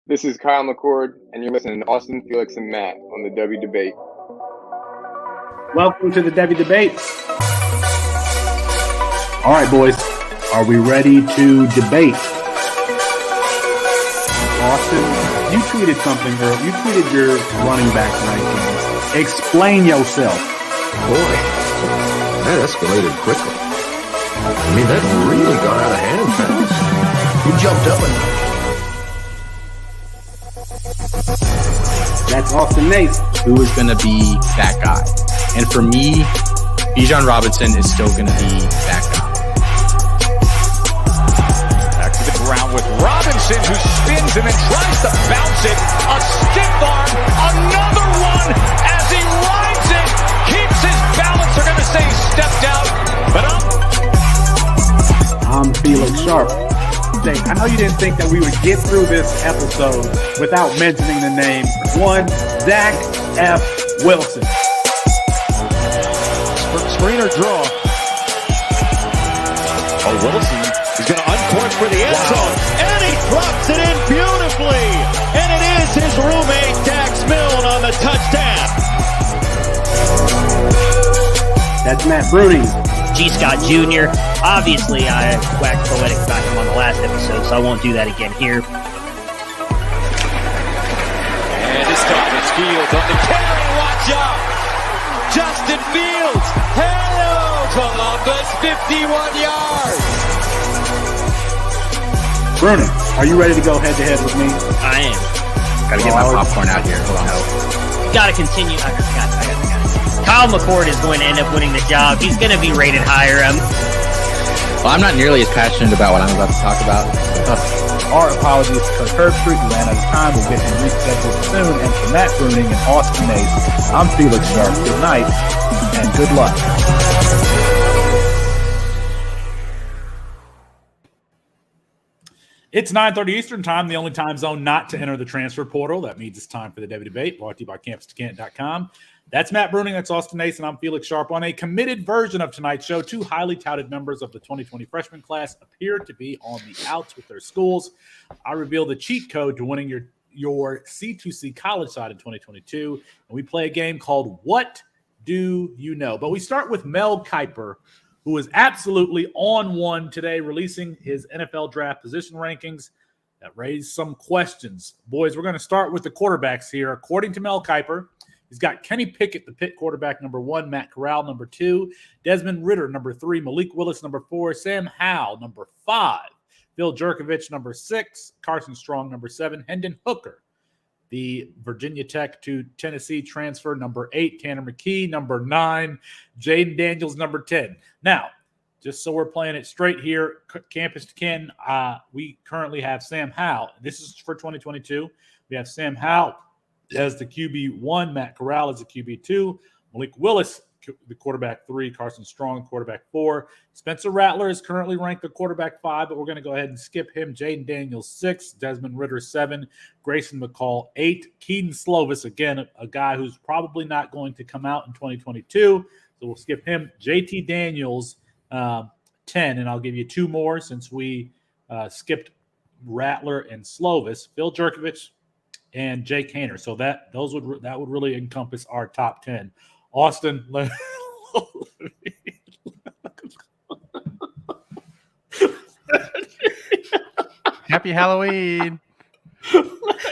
This is Kyle McCord, and you're listening to Austin, Felix, and Matt on the Devy Debate. Welcome to the Devy Debate. All right, boys. Are we ready to debate? Austin, you tweeted something earlier. You tweeted your running back rankings. Explain yourself. Boy, that escalated quickly. I mean, that really got out of hand, fellas. You jumped up and... That's Austin Nace. Who is going to be that guy? And for me, Bijan Robinson is still going to be that guy. Back to the ground with Robinson, who spins and then tries to bounce it. A stiff arm, another one as he rides it. Keeps his balance. They're going to say stepped out, but I'm Felix Sharp. I know you didn't think that we would get through this episode without mentioning the name one Zach F. Wilson. Screener draw. Oh, Wilson is going to uncork for the end zone, and he drops it in beautifully. And it is his roommate Dax Milne on the touchdown. That's Matt Bruning. G. Scott Jr. Obviously, I waxed poetic about him on the last episode, so I won't do that again here. And this time it's Fields on the carry. Watch out! Justin Fields. Hello, Columbus. 51 yards. Bruning, are you ready to go head-to-head with me? I am. Got to get my popcorn out here. Hold on. Got to continue. I got it. Kyle McCord is going to end up winning the job. He's going to be rated higher. Well, I'm not nearly as passionate about what I'm about to talk about. Our apologies to Kirk Herbstreit. We ran out of time. We'll get him rescheduled soon. And for Matt Bruning and Austin Nace, I'm Felix Sharp. Good night and good luck. It's 9:30 Eastern time, the only time zone not to enter the transfer portal. That means it's time for the Devy Debate, brought to you by CampusToCanton.com. That's Matt Bruning, that's Austin Nace, and I'm Felix Sharp. On a committed version of tonight's show, two highly touted members of the 2020 freshman class appear to be on the outs with their schools. I reveal the cheat code to winning your C2C college side in 2022, and we play a game called What Do You Know? But we start with Mel Kipers, who is absolutely on one today, releasing his NFL draft position rankings that raised some questions. Boys, we're going to start with the quarterbacks here. According to Mel Kipers, he's got Kenny Pickett, the Pitt quarterback, number 1, Matt Corral, number 2, Desmond Ridder, number 3, Malik Willis, number 4, Sam Howell, number 5, Phil Jurkovich, number 6, Carson Strong, number 7, Hendon Hooker, the Virginia Tech to Tennessee transfer, number 8, Tanner McKee, number 9, Jaden Daniels, number 10. Now, just so we're playing it straight here, Campus to Ken, we currently have Sam Howell. This is for 2022. We have Sam Howell as the QB1, Matt Corral as the QB2, Malik Willis, the quarterback 3, Carson Strong, quarterback 4. Spencer Rattler is currently ranked the quarterback 5, but we're going to go ahead and skip him. Jaden Daniels 6, Desmond Ridder 7, Grayson McCall 8, Keaton Slovis, again, a guy who's probably not going to come out in 2022, so we'll skip him. JT Daniels 10, and I'll give you 2 more since we skipped Rattler and Slovis. Phil Jurkovich and Jake Haener. So that would really encompass our top 10. Austin, Happy Halloween.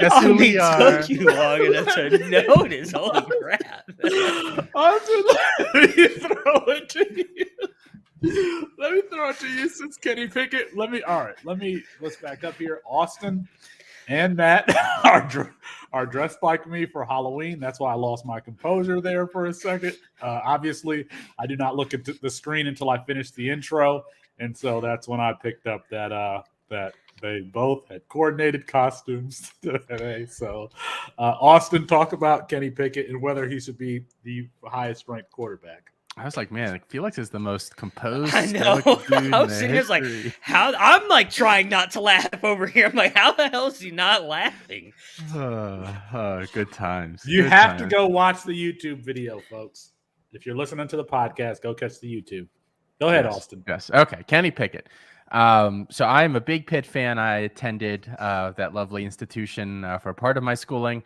Guess who we are. Took you long enough to notice. Holy crap. Austin, let me throw it to you. Let me throw it to you since Kenny Pickett. Let's back up here. Austin and Matt are dressed like me for Halloween. That's why I lost my composure there for a second. Obviously, I do not look at the screen until I finish the intro, and so that's when I picked up that they both had coordinated costumes today. So, Austin, talk about Kenny Pickett and whether he should be the highest-ranked quarterback. I was like, man, Felix is the most composed. I know. I was sitting here like, how? I'm like trying not to laugh over here. I'm like, how the hell is he not laughing? Good times. You have to go watch the YouTube video, folks. If you're listening to the podcast, go catch the YouTube. Go ahead, yes. Austin. Yes. Okay. Kenny Pickett. So I'm a big Pitt fan. I attended that lovely institution for part of my schooling.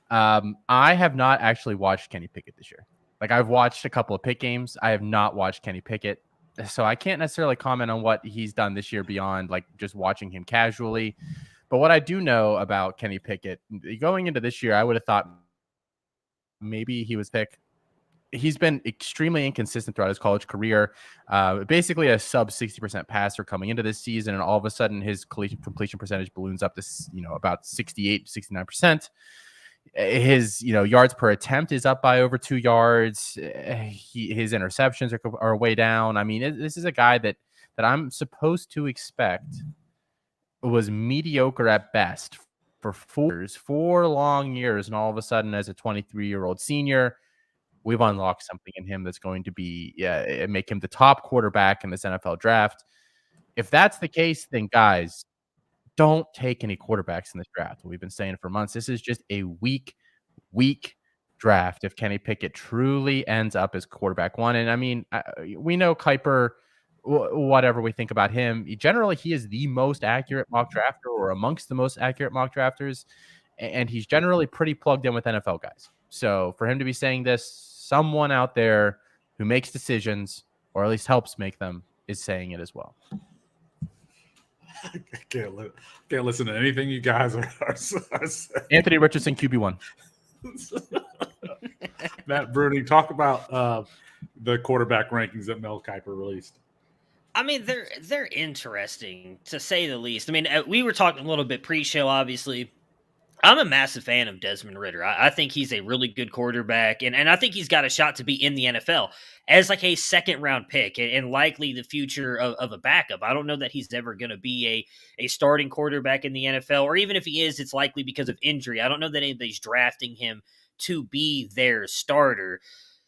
I have not actually watched Kenny Pickett this year. Like, I've watched a couple of Pitt games. I have not watched Kenny Pickett. So I can't necessarily comment on what he's done this year beyond like just watching him casually. But what I do know about Kenny Pickett going into this year, I would have thought maybe he was picked. He's been extremely inconsistent throughout his college career. Basically a sub 60% passer coming into this season, and all of a sudden his completion percentage balloons up to about 68, 69%. His yards per attempt is up by over 2 yards. His interceptions are way down. I mean, this is a guy that I'm supposed to expect was mediocre at best for 4 long years, and all of a sudden, as a 23-year-old senior, we've unlocked something in him that's going to be make him the top quarterback in this NFL draft. If that's the case, then guys, don't take any quarterbacks in this draft. We've been saying it for months. This is just a weak draft if Kenny Pickett truly ends up as quarterback one. And I mean, we know Kiper, whatever we think about him, he is the most accurate mock drafter or amongst the most accurate mock drafters. And he's generally pretty plugged in with NFL guys. So for him to be saying this, someone out there who makes decisions, or at least helps make them, is saying it as well. I can't listen to anything you guys are saying. Anthony Richardson, QB1. Matt Bruning, talk about the quarterback rankings that Mel Kiper released. I mean, they're interesting, to say the least. I mean, we were talking a little bit pre-show, obviously. I'm a massive fan of Desmond Ridder. I think he's a really good quarterback, and I think he's got a shot to be in the NFL as like a second-round pick and likely the future of a backup. I don't know that he's ever going to be a starting quarterback in the NFL, or even if he is, it's likely because of injury. I don't know that anybody's drafting him to be their starter.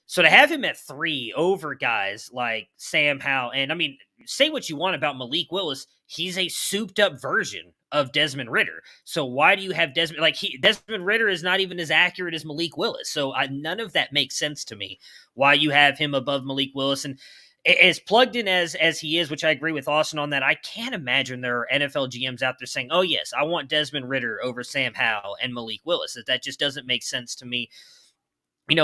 So to have him at 3 over guys like Sam Howell, and I mean, say what you want about Malik Willis, he's a souped-up version of Desmond Ridder. So why do you have Desmond? Desmond Ridder is not even as accurate as Malik Willis. So none of that makes sense to me. Why you have him above Malik Willis, and as plugged in as he is, which I agree with Austin on that. I can't imagine there are NFL GMs out there saying, "Oh yes, I want Desmond Ridder over Sam Howell and Malik Willis." That just doesn't make sense to me.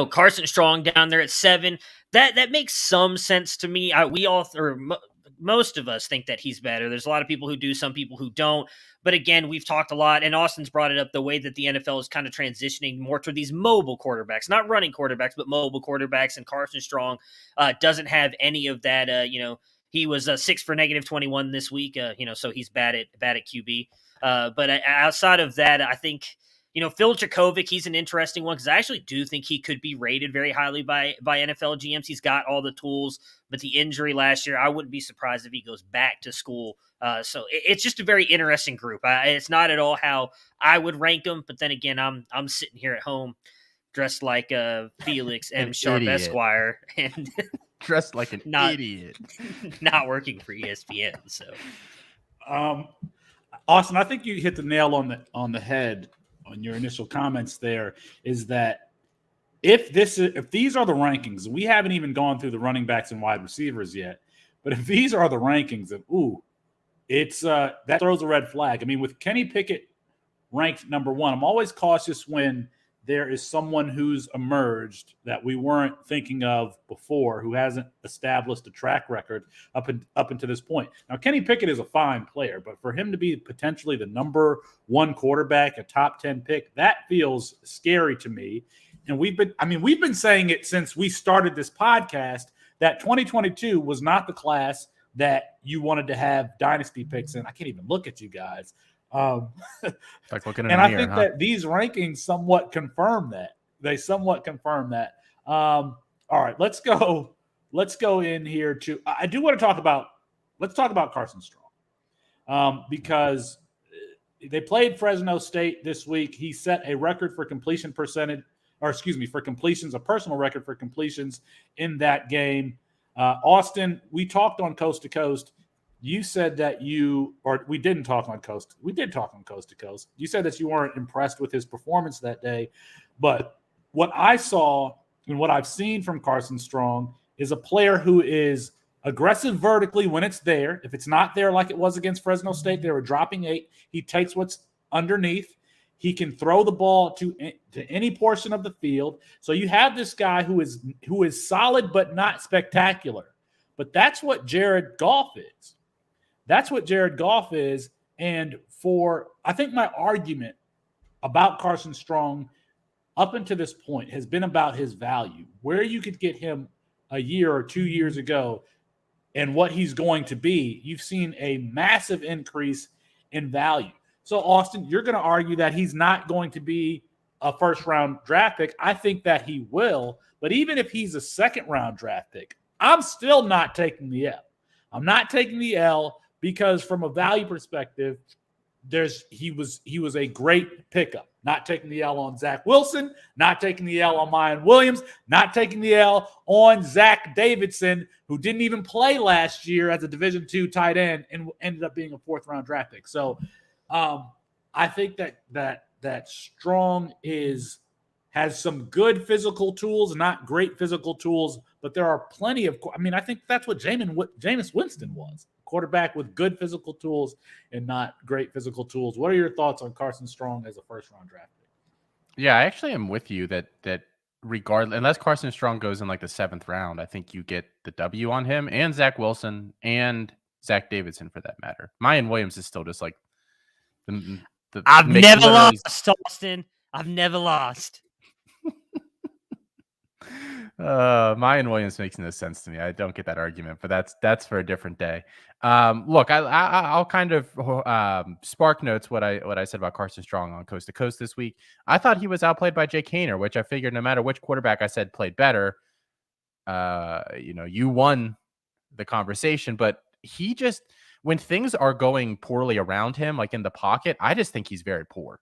Carson Strong down there at 7. That makes some sense to me. Most of us think that he's better. There's a lot of people who do, some people who don't. But again, we've talked a lot, and Austin's brought it up, the way that the NFL is kind of transitioning more toward these mobile quarterbacks, not running quarterbacks, but mobile quarterbacks. And Carson Strong doesn't have any of that. He was 6 for -21 this week. So he's bad at QB. But outside of that, I think. Phil Jakovic, he's an interesting one because I actually do think he could be rated very highly by NFL GMs. He's got all the tools, but the injury last year, I wouldn't be surprised if he goes back to school. So it's just a very interesting group. It's not at all how I would rank them, but then again, I'm sitting here at home dressed like Felix M. Sharp idiot. Esquire and Dressed like an idiot. Not working for ESPN. So, Austin, I think you hit the nail on the head on your initial comments. There is that if these are the rankings, we haven't even gone through the running backs and wide receivers yet, but if these are the rankings, it's that throws a red flag. I mean, with Kenny Pickett ranked number 1, I'm always cautious when there is someone who's emerged that we weren't thinking of before, who hasn't established a track record up until this point. Now, Kenny Pickett is a fine player, but for him to be potentially the number 1 quarterback, a top 10 pick, that feels scary to me. And we've been saying it since we started this podcast that 2022 was not the class that you wanted to have dynasty picks in. I can't even look at you guys. Like looking in and a I mirror, think that these rankings somewhat confirm that. They somewhat confirm that. All right, let's go in here to. I do want to talk about. Let's talk about Carson Strong, because they played Fresno State this week. He set a record for completion percentage, for completions, a personal record for completions in that game. Austin, we talked on Coast to Coast. You said that we didn't talk on Coast. We did talk on Coast to Coast. You said that you weren't impressed with his performance that day. But what I saw and what I've seen from Carson Strong is a player who is aggressive vertically when it's there. If it's not there like it was against Fresno State, they were dropping 8. He takes what's underneath. He can throw the ball to any portion of the field. So you have this guy who is solid but not spectacular. But that's what Jared Goff is. That's what Jared Goff is. And I think my argument about Carson Strong up until this point has been about his value, where you could get him a year or 2 years ago and what he's going to be. You've seen a massive increase in value. So, Austin, you're going to argue that he's not going to be a first-round draft pick. I think that he will. But even if he's a second-round draft pick, I'm still not taking the L. I'm not taking the L because from a value perspective, he was a great pickup. Not taking the L on Zach Wilson, not taking the L on Mayan Williams, not taking the L on Zach Davidson, who didn't even play last year as a Division II tight end and ended up being a fourth-round draft pick. So I think that Strong has some good physical tools, not great physical tools, but there are plenty of. I mean, I think that's what Jameis Winston was. Quarterback with good physical tools and not great physical tools. What are your thoughts on Carson Strong as a first-round draft pick? Yeah, I actually am with you that regardless, unless Carson Strong goes in like the 7th round, I think you get the W on him and Zach Wilson and Zach Davidson for that matter. Mayan Williams is still just like the I've never lost, Austin. I've never lost. Mayan Williams makes no sense to me. I don't get that argument, but that's for a different day. Look, I'll kind of spark notes what I said about Carson Strong on Coast to Coast this week. I thought he was outplayed by Jake Haener, which I figured no matter which quarterback I said played better, you won the conversation. But he just, when things are going poorly around him, like in the pocket, I just think he's very poor.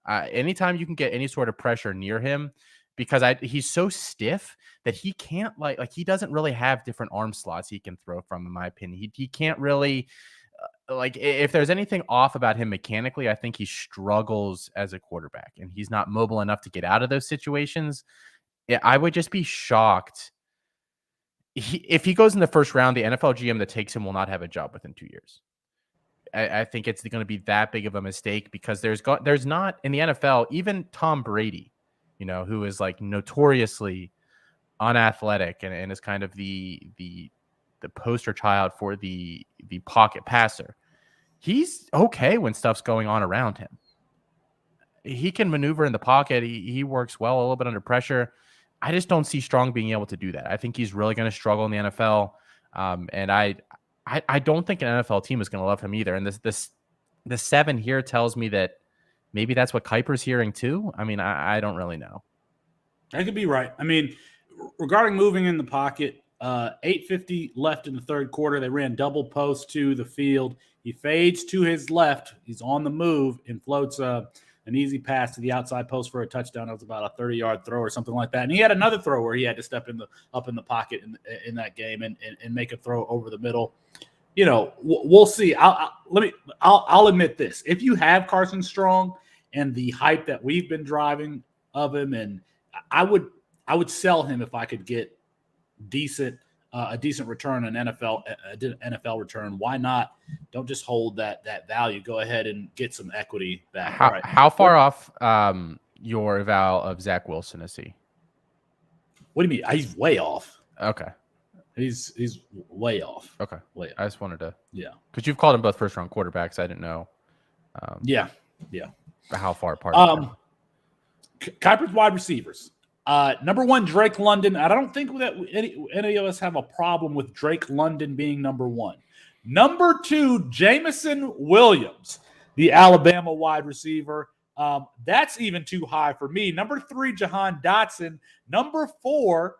Anytime you can get any sort of pressure near him, because he's so stiff that he can't like he doesn't really have different arm slots he can throw from, in my opinion. He can't really like, if there's anything off about him mechanically, I think he struggles as a quarterback and he's not mobile enough to get out of those situations. I would just be shocked if he goes in the first round. The NFL GM that takes him will not have a job within 2 years. I think it's going to be that big of a mistake because there's not in the NFL, even Tom Brady, who is like notoriously unathletic and is kind of the poster child for the pocket passer. He's okay when stuff's going on around him. He can maneuver in the pocket. He works well a little bit under pressure. I just don't see Strong being able to do that. I think he's really going to struggle in the NFL. And I don't think an NFL team is going to love him either. And the 7 here tells me that maybe that's what Kipers hearing too. I mean, I don't really know. I could be right. I mean, regarding moving in the pocket, 8:50 left in the third quarter. They ran double post to the field. He fades to his left. He's on the move and floats an easy pass to the outside post for a touchdown. It was about a 30-yard throw or something like that. And he had another throw where he had to step up in the pocket in that game and make a throw over the middle. We'll see. I'll admit this. If you have Carson Strong and the hype that we've been driving of him, and I would sell him if I could get a decent return, an NFL return. Why not? Don't just hold that value. Go ahead and get some equity back. How far off your eval of Zach Wilson is he? What do you mean? He's way off. Okay. He's way off. Okay. Way off. I just wanted to. Yeah. Because you've called them both first round quarterbacks. I didn't know. Yeah. How far apart? Kipers wide receivers. Number 1, Drake London. I don't think that any of us have a problem with Drake London being number 1. Number 2, Jameson Williams, the Alabama wide receiver. That's even too high for me. Number 3, Jahan Dotson. Number 4,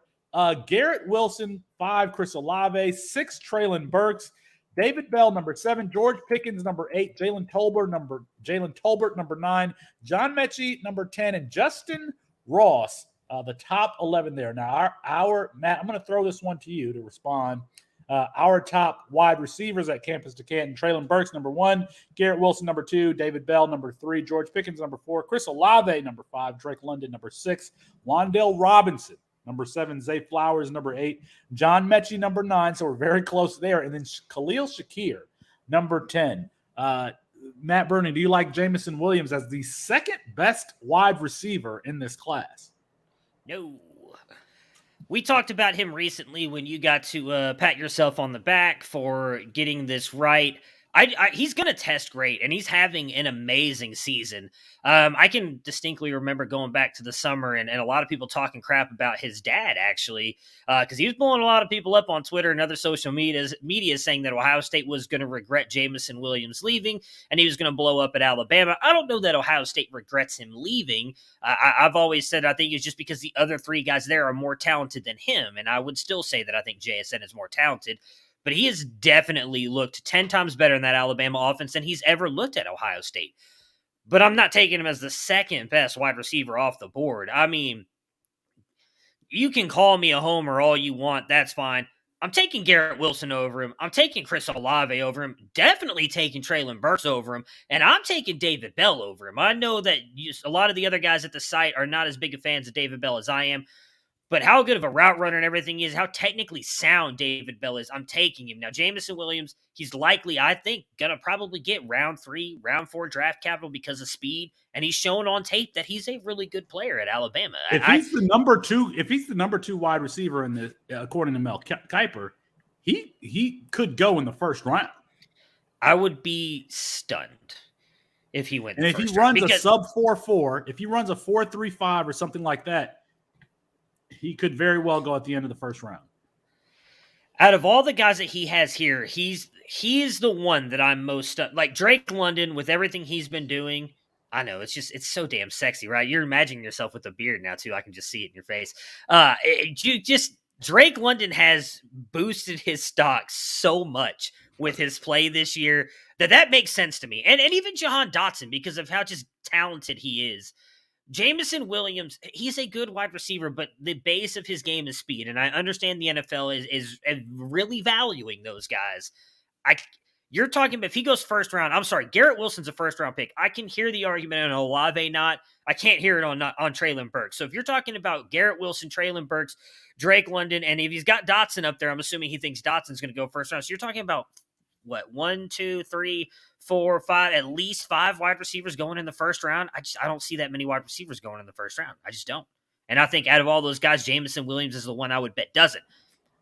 Garrett Wilson. 5, Chris Olave. 6, Treylon Burks. David Bell, number 7. George Pickens, number 8. Jalen Tolbert, number 9. John Mechie, number 10. And Justin Ross, the top 11 there. Now, our Matt, I'm going to throw this one to you to respond. Our top wide receivers at Campus to Canton: Treylon Burks, number 1. Garrett Wilson, number 2. David Bell, number 3. George Pickens, number 4. Chris Olave, number 5. Drake London, number 6. Wan'Dale Robinson, Number 7, Zay Flowers. Number 8, John Mechie. Number 9. So we're very close there. And then Khalil Shakir, number 10. Matt Bruning, do you like Jameson Williams as the second best wide receiver in this class? No. We talked about him recently when you got to pat yourself on the back for getting this right. He's going to test great, and he's having an amazing season. I can distinctly remember going back to the summer and a lot of people talking crap about his dad, actually, because he was blowing a lot of people up on Twitter and other social media saying that Ohio State was going to regret Jameson Williams leaving, and he was going to blow up at Alabama. I don't know that Ohio State regrets him leaving. I've always said I think it's just because the other 3 guys there are more talented than him, and I would still say that I think JSN is more talented. But he has definitely looked 10 times better in that Alabama offense than he's ever looked at Ohio State. But I'm not taking him as the second best wide receiver off the board. I mean, you can call me a homer all you want. That's fine. I'm taking Garrett Wilson over him. I'm taking Chris Olave over him. Definitely taking Treylon Burks over him. And I'm taking David Bell over him. I know that a lot of the other guys at the site are not as big of fans of David Bell as I am. But how good of a route runner and everything is, how technically sound David Bell is, I'm taking him. Now, Jameson Williams, he's likely, I think, going to probably get round 3, round 4 draft capital because of speed. And he's shown on tape that he's a really good player at Alabama. If he's the number 2 wide receiver in the, according to Mel Kiper, he could go in the first round. I would be stunned if he went. And if he runs a sub 4.4, if he runs a 4.35 or something like that, he could very well go at the end of the first round. Out of all the guys that he has here, he's the one that I'm most like. Drake London, with everything he's been doing. I know it's so damn sexy, right? You're imagining yourself with a beard now too. I can just see it in your face. Drake London has boosted his stock so much with his play this year that makes sense to me. And even Jahan Dotson, because of how just talented he is. Jameson Williams, he's a good wide receiver, but the base of his game is speed. And I understand the NFL is really valuing those guys. You're talking about if he goes first round, I'm sorry, Garrett Wilson's a first round pick. I can hear the argument on Olave not. I can't hear it on Treylon Burks. So if you're talking about Garrett Wilson, Treylon Burks, Drake London, and if he's got Dotson up there, I'm assuming he thinks Dotson's going to go first round. So you're talking about what, 1, 2, 3, 4, 5, at least 5 wide receivers going in the first round. I don't see that many wide receivers going in the first round. I just don't. And I think out of all those guys, Jameson Williams is the one I would bet doesn't.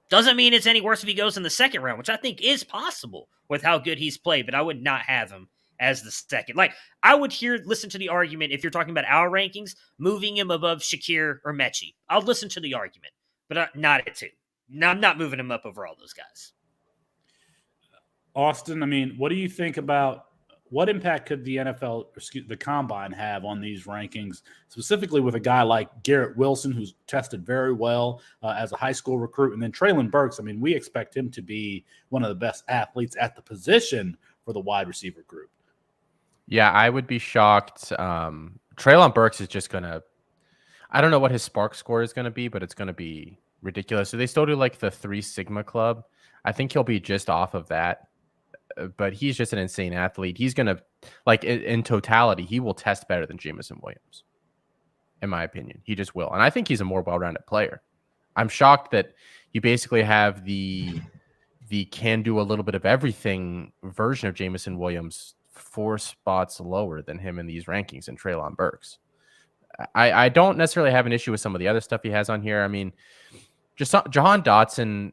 Doesn't mean it's any worse if he goes in the second round, which I think is possible with how good he's played, but I would not have him as the second. Like, I would listen to the argument if you're talking about our rankings, moving him above Shakir or Mechie. I'll listen to the argument, but not at 2. No, I'm not moving him up over all those guys. Austin, I mean, what do you think about what impact could the the Combine have on these rankings, specifically with a guy like Garrett Wilson, who's tested very well as a high school recruit, and then Treylon Burks? I mean, we expect him to be one of the best athletes at the position for the wide receiver group. Yeah, I would be shocked. Treylon Burks is just going to – I don't know what his spark score is going to be, but it's going to be ridiculous. So they still do like the 3 Sigma Club. I think he'll be just off of that. But he's just an insane athlete. He's going to, like, in totality, he will test better than Jameson Williams, in my opinion. He just will. And I think he's a more well-rounded player. I'm shocked that you basically have the can do a little bit of everything version of Jameson Williams 4 spots lower than him in these rankings in Treylon Burks. I don't necessarily have an issue with some of the other stuff he has on here. I mean, just Jahan Dotson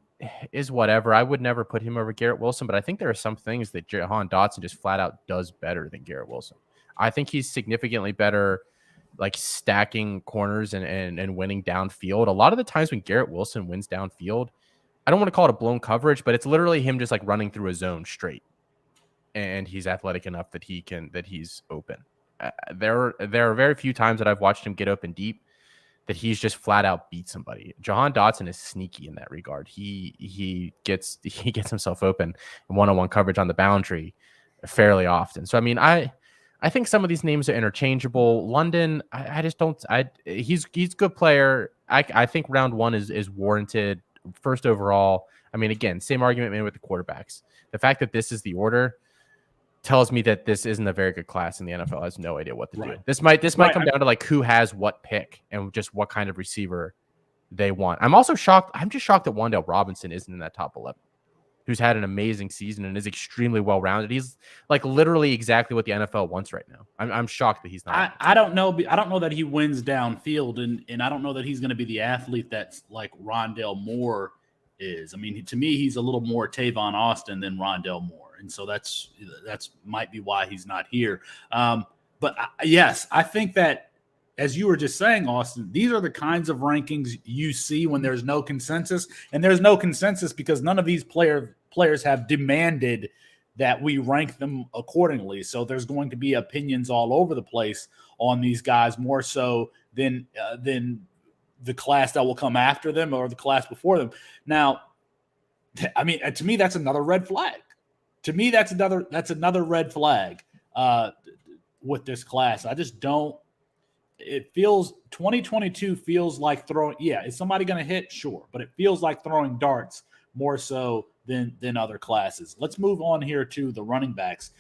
is whatever. I would never put him over Garrett Wilson, but I think there are some things that Jahan Dotson just flat out does better than Garrett Wilson. I think he's significantly better, like stacking corners and winning downfield. A lot of the times when Garrett Wilson wins downfield, I don't want to call it a blown coverage, but it's literally him just like running through a zone straight, and he's athletic enough that he's open. There are very few times that I've watched him get open deep that he's just flat out beat somebody. Jahan Dotson is sneaky in that regard. He gets himself open in one-on-one coverage on the boundary fairly often. So I mean, I think some of these names are interchangeable. London, I just don't. He's a good player. I think round 1 is warranted. First overall. I mean, again, same argument made with the quarterbacks. The fact that this is the order tells me that this isn't a very good class, and the NFL has no idea what to do. This might come down to like who has what pick and just what kind of receiver they want. I'm also shocked. I'm just shocked that Wan'Dale Robinson isn't in that top 11, who's had an amazing season and is extremely well-rounded. He's like literally exactly what the NFL wants right now. I'm shocked that he's not. I don't know. I don't know that he wins downfield, and I don't know that he's going to be the athlete that's like Rondale Moore is. I mean, to me, he's a little more Tavon Austin than Rondale Moore, and so that's might be why he's not here. But yes, I think that, as you were just saying, Austin, these are the kinds of rankings you see when there's no consensus, and there's no consensus because none of these players have demanded that we rank them accordingly. So there's going to be opinions all over the place on these guys, more so than the class that will come after them or the class before them. Now, I mean, to me, that's another red flag. To me, that's another red flag with this class. I just don't. It feels 2022 feels like throwing. Yeah, is somebody going to hit? Sure, but it feels like throwing darts more so than other classes. Let's move on here to the running backs.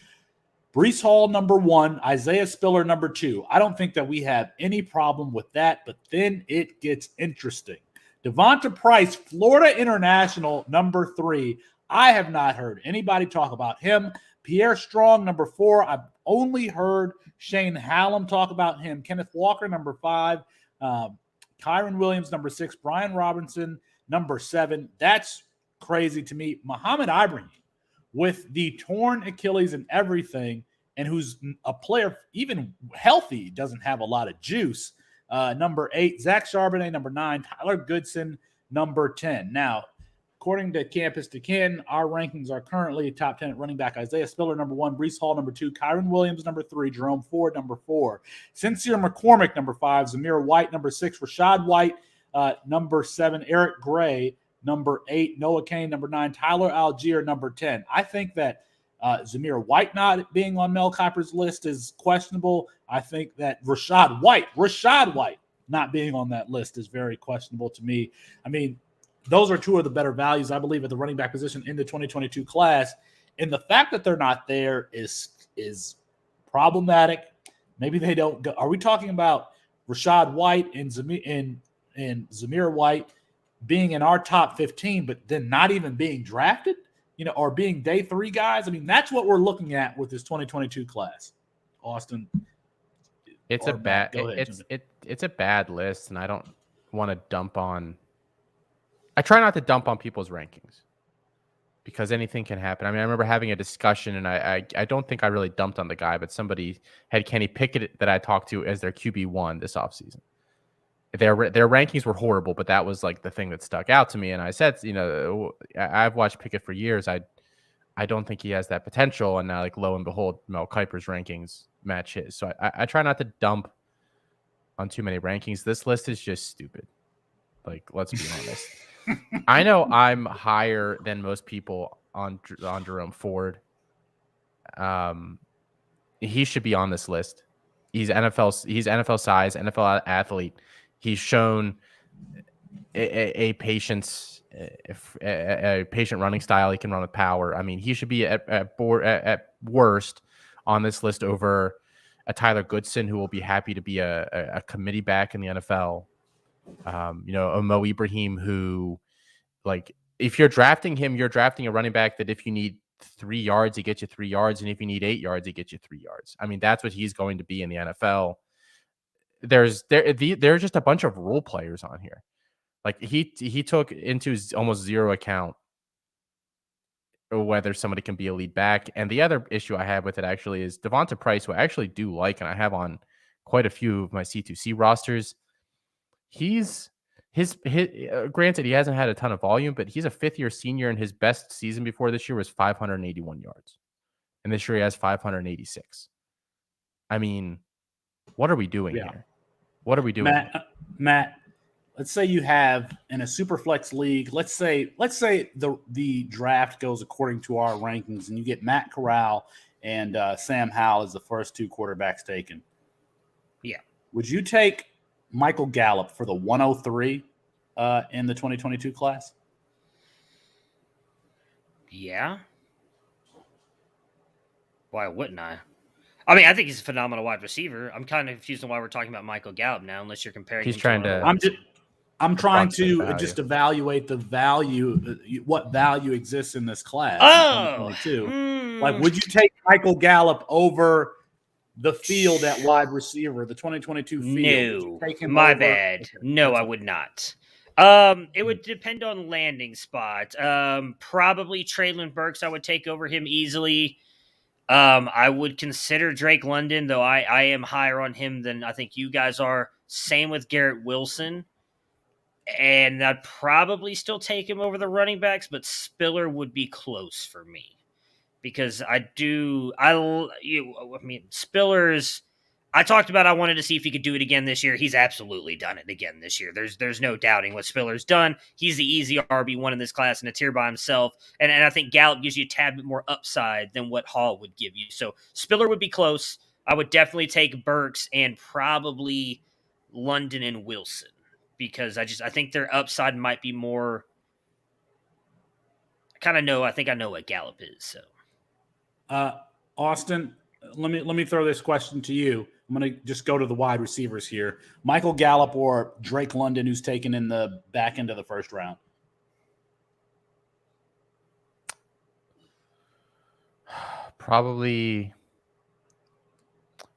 Breece Hall, number 1, Isaiah Spiller, number 2. I don't think that we have any problem with that, but then it gets interesting. Devonta Price, Florida International, number 3. I have not heard anybody talk about him. Pierre Strong, number 4. I've only heard Shane Hallam talk about him. Kenneth Walker, number 5. Kyron Williams, number 6. Brian Robinson, number 7. That's crazy to me. Muhammad Ibrahim, with the torn Achilles and everything, and who's a player, even healthy, doesn't have a lot of juice. Number 8, Zach Charbonnet, number 9, Tyler Goodson, number 10. Now, according to Campus to Ken, our rankings are currently top 10 at running back. Isaiah Spiller, number 1, Breece Hall, number 2, Kyron Williams, number 3, Jerome Ford, number 4, Sincere McCormick, number 5, Zamir White, number 6, Rashad White, number 7, Eric Gray, number 8, Noah Kane, number 9, Tyler Algier, number 10. I think that Zamir White not being on Mel Kipers' list is questionable. I think that Rashad White not being on that list is very questionable to me. I mean, those are two of the better values, I believe, at the running back position in the 2022 class. And the fact that they're not there is problematic. Maybe they don't go. Are we talking about Rashad White and Zamir White being in our top 15, but then not even being drafted, or being day 3 guys? I mean, that's what we're looking at with this 2022 class. Austin, it's a bad it's a bad list, and I don't want to dump on. I try not to dump on people's rankings because anything can happen. I mean, I remember having a discussion, and I don't think I really dumped on the guy, but somebody had Kenny Pickett that I talked to as their QB1 this offseason. Their rankings were horrible, but that was like the thing that stuck out to me. And I said, I've watched Pickett for years. I don't think he has that potential. And now, like, lo and behold, Mel Kipers' rankings match his. So I try not to dump on too many rankings. This list is just stupid. Like, let's be honest. I know I'm higher than most people on Jerome Ford. He should be on this list. He's NFL size, NFL athlete. He's shown a patient running style. He can run with power. I mean, he should be at worst on this list over a Tyler Goodson, who will be happy to be a committee back in the NFL. A Mo Ibrahim, who, like, if you're drafting him, you're drafting a running back that if you need 3 yards, he gets you 3 yards, and if you need 8 yards, he gets you 3 yards. I mean, that's what he's going to be in the NFL. There's just a bunch of role players on here. Like, he took into almost zero account whether somebody can be a lead back. And the other issue I have with it actually is Devonta Price, who I actually do like, and I have on quite a few of my C2C rosters. His granted, he hasn't had a ton of volume, but he's a 5th-year senior, and his best season before this year was 581 yards. And this year he has 586. I mean, what are we doing here? What are we doing? Matt, let's say you have in a super flex league, let's say the draft goes according to our rankings, and you get Matt Corral and Sam Howell as the first 2 quarterbacks taken. Yeah. Would you take Michael Gallup for the 103 in the 2022 class? Yeah. Why wouldn't I? I mean, I think he's a phenomenal wide receiver. I'm kind of confused on why we're talking about Michael Gallup now, unless you're comparing. He's trying to. I'm trying approximate to value. just evaluate the value, what value exists in this class. Oh, in 2022. Like, would you take Michael Gallup over the field at wide receiver, the 2022 field? Would you no, take him my over? bad. Okay, No, that's I okay. would not. It would depend on landing spot. Probably Traylon Burks I would take over him easily. I would consider Drake London, though I am higher on him than I think you guys are. Same with Garrett Wilson. And I'd probably still take him over the running backs, but Spiller would be close for me. Because Spiller's. I talked about I wanted to see if he could do it again this year. He's absolutely done it again this year. There's no doubting what Spiller's done. He's the easy RB1 in this class in a tier by himself. And I think Gallup gives you a tad bit more upside than what Hall would give you. So Spiller would be close. I would definitely take Burks and probably London and Wilson. Because I think their upside might be more. I think I know what Gallup is. So Austin, let me throw this question to you. I'm going to just go to the wide receivers here. Michael Gallup or Drake London, who's taken in the back end of the first round? Probably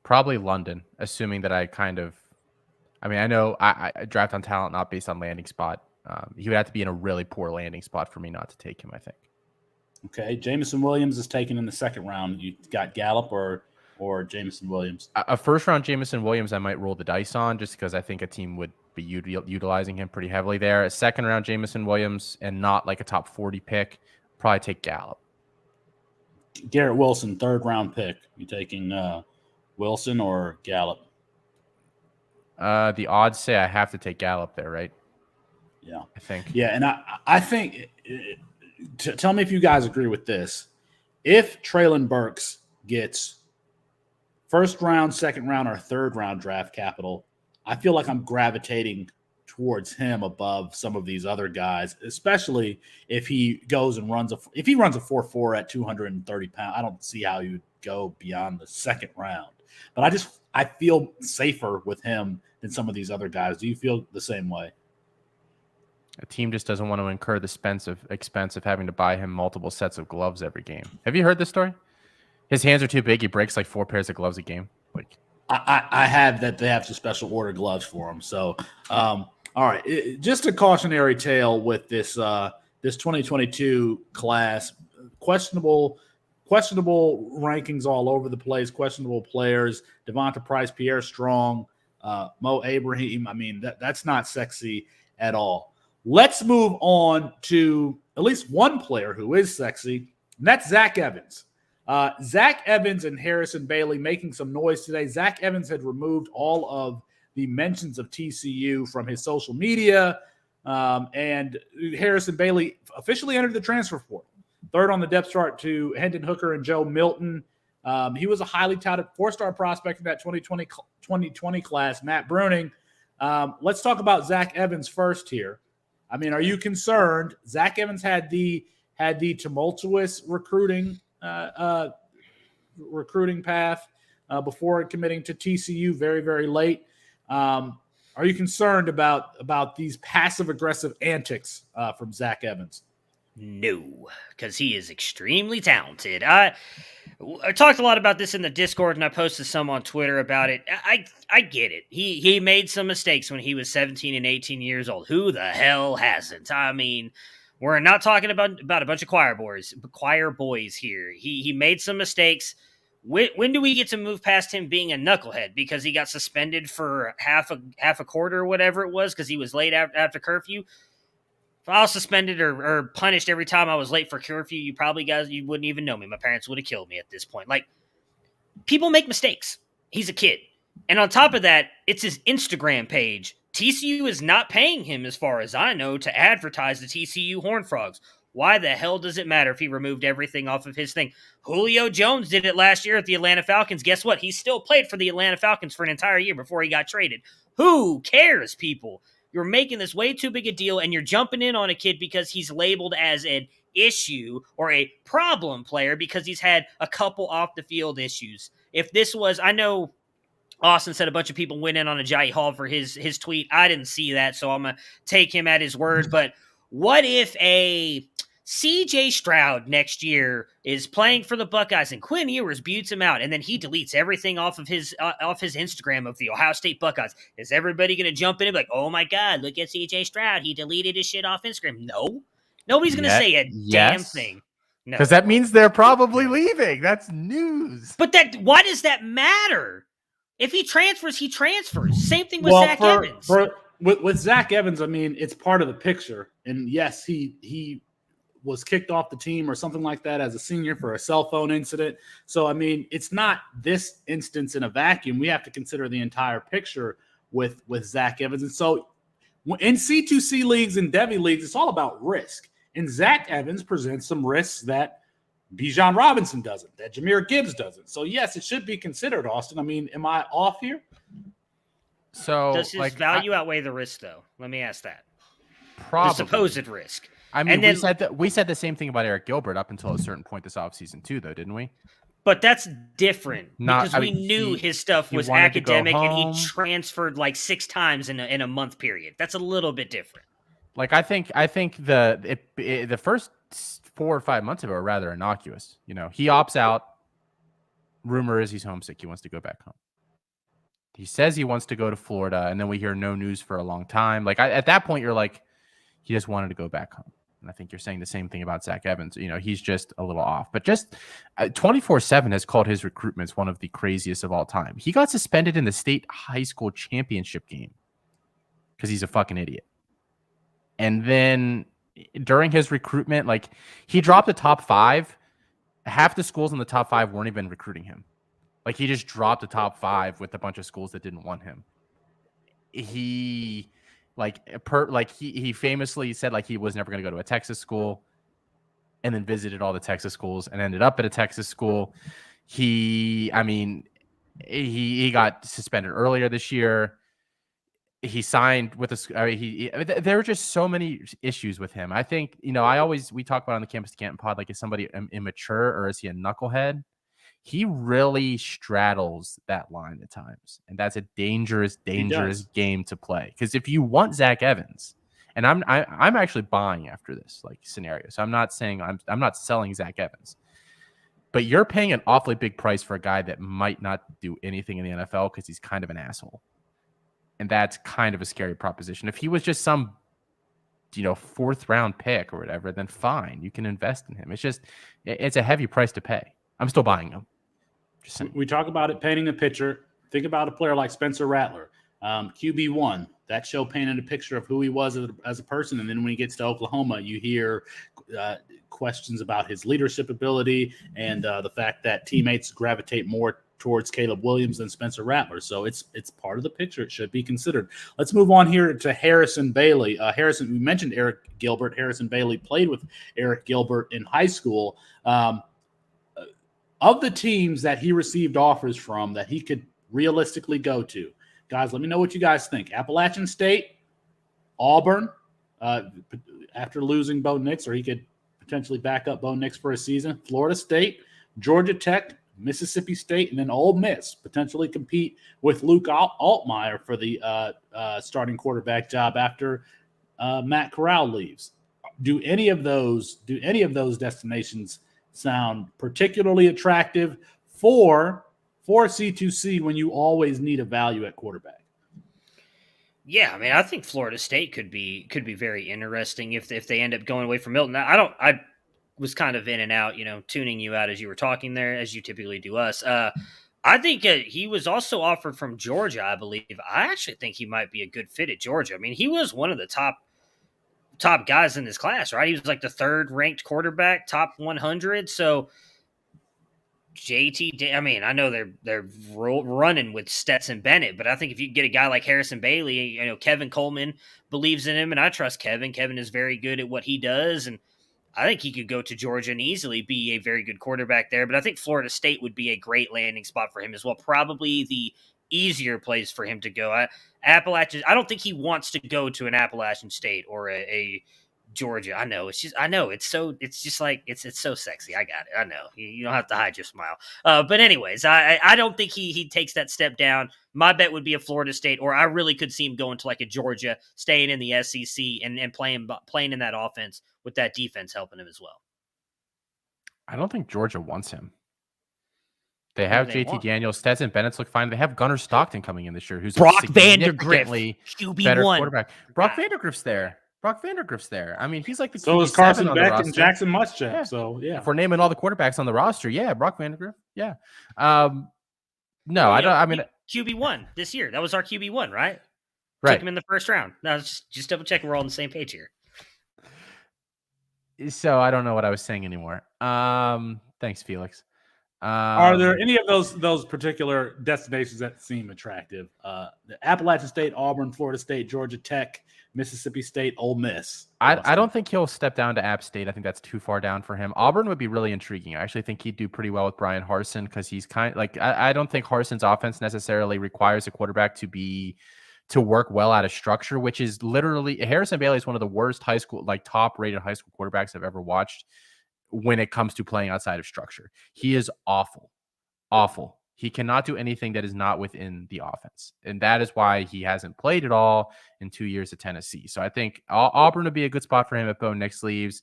London, assuming that I know I draft on talent, not based on landing spot. He would have to be in a really poor landing spot for me not to take him, I think. Okay. Jameson Williams is taken in the second round. You got Gallup or Jameson Williams? A first round Jameson Williams, I might roll the dice on just because I think a team would be utilizing him pretty heavily there. A second round Jameson Williams and not like a top 40 pick, probably take Gallup. Garrett Wilson, third round pick. You taking Wilson or Gallup? The odds say I have to take Gallup there, right? Yeah, I think. Yeah, and I think. Tell me if you guys agree with this. If Traylon Burks gets first round, second round, or third round draft capital, I feel like I'm gravitating towards him above some of these other guys, especially if he goes and runs a 4.4 at 230 pounds. I don't see how you would go beyond the second round. But I feel safer with him than some of these other guys. Do you feel the same way? A team just doesn't want to incur the expense of having to buy him multiple sets of gloves every game. Have you heard this story? His hands are too big. He breaks like 4 pairs of gloves a game. Like, I have that they have to special order gloves for him. So, all right, just a cautionary tale with this 2022 class. Questionable rankings all over the place. Questionable players. Devonta Price, Pierre Strong, Mo Ibrahim. I mean, that's not sexy at all. Let's move on to at least one player who is sexy, and that's Zach Evans. Zach Evans and Harrison Bailey making some noise today. Zach Evans had removed all of the mentions of TCU from his social media, and Harrison Bailey officially entered the transfer portal. Third on the depth chart to Hendon Hooker and Joe Milton. He was a highly touted 4-star prospect in that 2020 class, Matt Bruning. Let's talk about Zach Evans first here. I mean, are you concerned? Zach Evans had the tumultuous recruiting path before committing to TCU very, very late. Are you concerned about these passive aggressive antics from Zach Evans? No, because he is extremely talented. I talked a lot about this in the Discord, and I posted some on Twitter about it. I get it. He made some mistakes when he was 17 and 18 years old. Who the hell hasn't? I mean, we're not talking about a bunch of choir boys here. He made some mistakes. When do we get to move past him being a knucklehead because he got suspended for half a quarter or whatever it was because he was late after curfew? If I was suspended or punished every time I was late for curfew, you wouldn't even know me. My parents would have killed me at this point. Like, people make mistakes. He's a kid. And on top of that, it's his Instagram page. TCU is not paying him, as far as I know, to advertise the TCU Horned Frogs. Why the hell does it matter if he removed everything off of his thing? Julio Jones did it last year at the Atlanta Falcons. Guess what? He still played for the Atlanta Falcons for an entire year before he got traded. Who cares, people? You're making this way too big a deal, and you're jumping in on a kid because he's labeled as an issue or a problem player because he's had a couple off-the-field issues. If this was, I know Austin said a bunch of people went in on Ajayi Hall for his tweet. I didn't see that, so I'm going to take him at his word. But what if a CJ Stroud next year is playing for the Buckeyes and Quinn Ewers buttes him out, and then he deletes everything off of his Instagram of the Ohio State Buckeyes? Is everybody going to jump in and be like, oh my God, look at CJ Stroud. He deleted his shit off Instagram. No. Nobody's going to say a damn thing. No. Because that means they're probably leaving. That's news. But why does that matter? If he transfers, he transfers. Same thing with Zach Evans. With Zach Evans, I mean, it's part of the picture. And yes, he was kicked off the team or something like that as a senior for a cell phone incident. So, I mean, it's not this instance in a vacuum. We have to consider the entire picture with Zach Evans. And so in C2C leagues and Devy leagues, it's all about risk. And Zach Evans presents some risks that Bijan Robinson doesn't, that Jahmyr Gibbs doesn't. So, yes, it should be considered, Austin. I mean, am I off here? So, does his value outweigh the risk, though? Let me ask that. Probably. The supposed risk. I mean, we said the same thing about Eric Gilbert up until a certain point this offseason, too, though, didn't we? But that's different because we knew his stuff was academic and he transferred like 6 times in a month period. That's a little bit different. Like, I think the first 4 or 5 months of it were rather innocuous. You know, he opts out. Rumor is he's homesick. He wants to go back home. He says he wants to go to Florida, and then we hear no news for a long time. Like, at that point, you're like, he just wanted to go back home. And I think you're saying the same thing about Zach Evans. You know, he's just a little off. But just 24/7 has called his recruitments one of the craziest of all time. He got suspended in the state high school championship game because he's a fucking idiot. And then during his recruitment, like, he dropped the top 5. Half the schools in the top 5 weren't even recruiting him. Like, he just dropped the top 5 with a bunch of schools that didn't want him. He famously said like he was never going to go to a Texas school, and then visited all the Texas schools and ended up at a Texas school. He got suspended earlier this year. He signed with there were just so many issues with him. I think, you know, we talk about on the Campus to Canton pod, like, is somebody immature or is he a knucklehead? He really straddles that line at times, and that's a dangerous game to play. Because if you want Zach Evans, and I'm actually buying after this like scenario, so I'm not saying I'm not selling Zach Evans, but you're paying an awfully big price for a guy that might not do anything in the NFL because he's kind of an asshole, and that's kind of a scary proposition. If he was just some, you know, 4th round pick or whatever, then fine, you can invest in him. It's a heavy price to pay. I'm still buying him. We talk about it painting a picture. Think about a player like Spencer Rattler, QB1. That show painted a picture of who he was as a person. And then when he gets to Oklahoma, you hear questions about his leadership ability and the fact that teammates gravitate more towards Caleb Williams than Spencer Rattler. So it's part of the picture. It should be considered. Let's move on here to Harrison Bailey. We mentioned Eric Gilbert. Harrison Bailey played with Eric Gilbert in high school. Of the teams that he received offers from that he could realistically go to, guys, let me know what you guys think. Appalachian State, Auburn, after losing Bo Nix, or he could potentially back up Bo Nix for a season. Florida State, Georgia Tech, Mississippi State, and then Ole Miss potentially compete with Luke Altmaier for the starting quarterback job after Matt Corral leaves. Do any of those destinations sound particularly attractive for C2C when you always need a value at quarterback? Yeah, I mean, I think Florida State could be very interesting if they end up going away from Milton. I was kind of in and out, you know, tuning you out as you were talking there, as you typically do us. I think he was also offered from Georgia, I believe. I actually think he might be a good fit at Georgia. I mean, he was one of the top guys in this class, right? He was like the 3rd ranked quarterback, top 100. So JT, I mean, I know they're running with Stetson Bennett, but I think if you get a guy like Harrison Bailey, you know, Kevin Coleman believes in him, and I trust Kevin. Kevin is very good at what he does, and I think he could go to Georgia and easily be a very good quarterback there. But I think Florida State would be a great landing spot for him as well. Probably the easier place for him to go. Appalachian, I don't think he wants to go to an Appalachian State or a Georgia. I know. It's just like it's so sexy. I got it. I know. You don't have to hide your smile. But anyways, I don't think he takes that step down. My bet would be a Florida State, or I really could see him going to like a Georgia, staying in the SEC and playing in that offense with that defense helping him as well. I don't think Georgia wants him. They have JT Daniels, Stetson Bennett's look fine. They have Gunnar Stockton coming in this year, who's Brock a significantly QB1 better quarterback. Brock Vandegrift's there. I mean, he's like the so QB7 is Carson on the Beck roster. and Jackson Muschamp. Yeah. So yeah, if we're naming all the quarterbacks on the roster, yeah, Brock Vandegrift, yeah. No, I don't. I mean, QB1 this year. That was our QB1, right? Right. Took him in the first round. Now just double checking we're all on the same page here. So I don't know what I was saying anymore. Thanks, Felix. Are there any of those particular destinations that seem attractive? The Appalachian State, Auburn, Florida State, Georgia Tech, Mississippi State, Ole Miss. I don't think he'll step down to App State. I think that's too far down for him. Auburn would be really intriguing. I actually think he'd do pretty well with Brian Harsin because he's I don't think Harsin's offense necessarily requires a quarterback to work well out of structure, which is literally Harrison Bailey is one of the worst top rated high school quarterbacks I've ever watched when it comes to playing outside of structure. He is awful. He cannot do anything that is not within the offense. And that is why he hasn't played at all in 2 years at Tennessee. So I think Auburn would be a good spot for him if Bo Nix leaves.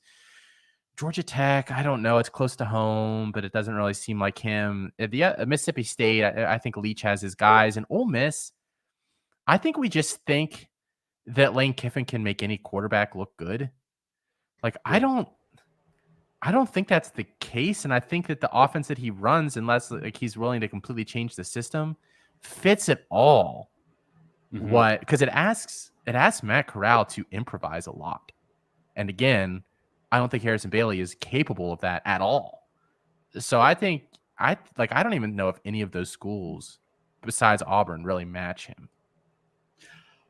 Georgia Tech, I don't know. It's close to home, but it doesn't really seem like him. Mississippi State, I think Leach has his guys. And Ole Miss, I think we just think that Lane Kiffin can make any quarterback look good. I don't think that's the case, and I think that the offense that he runs, unless he's willing to completely change the system, fits it all. Mm-hmm. Because it asks Matt Corral to improvise a lot, and again, I don't think Harrison Bailey is capable of that at all. So I think I don't even know if any of those schools besides Auburn really match him.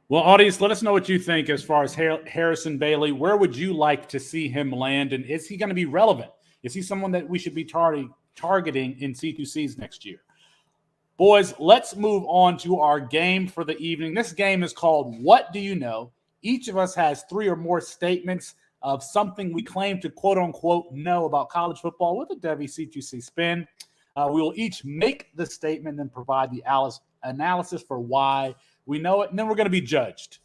Well, audience, let us know what you think as far as Harrison Bailey. Where would you like to see him land? And is he going to be relevant? Is he someone that we should be targeting in C2Cs next year? Boys, let's move on to our game for the evening. This game is called What Do You Know? Each of us has 3 or more statements of something we claim to quote-unquote know about college football with a Devy C2C spin. We will each make the statement and provide the analysis for why we know it, and then we're going to be judged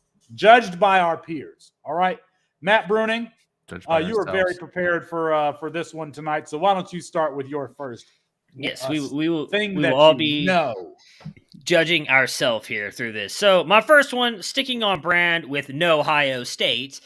by our peers. All right, Matt Bruning, you were very prepared for this one tonight. So why don't you start with your first? Yes, we will all be judging ourselves here through this. So my first one, sticking on brand with No Ohio State.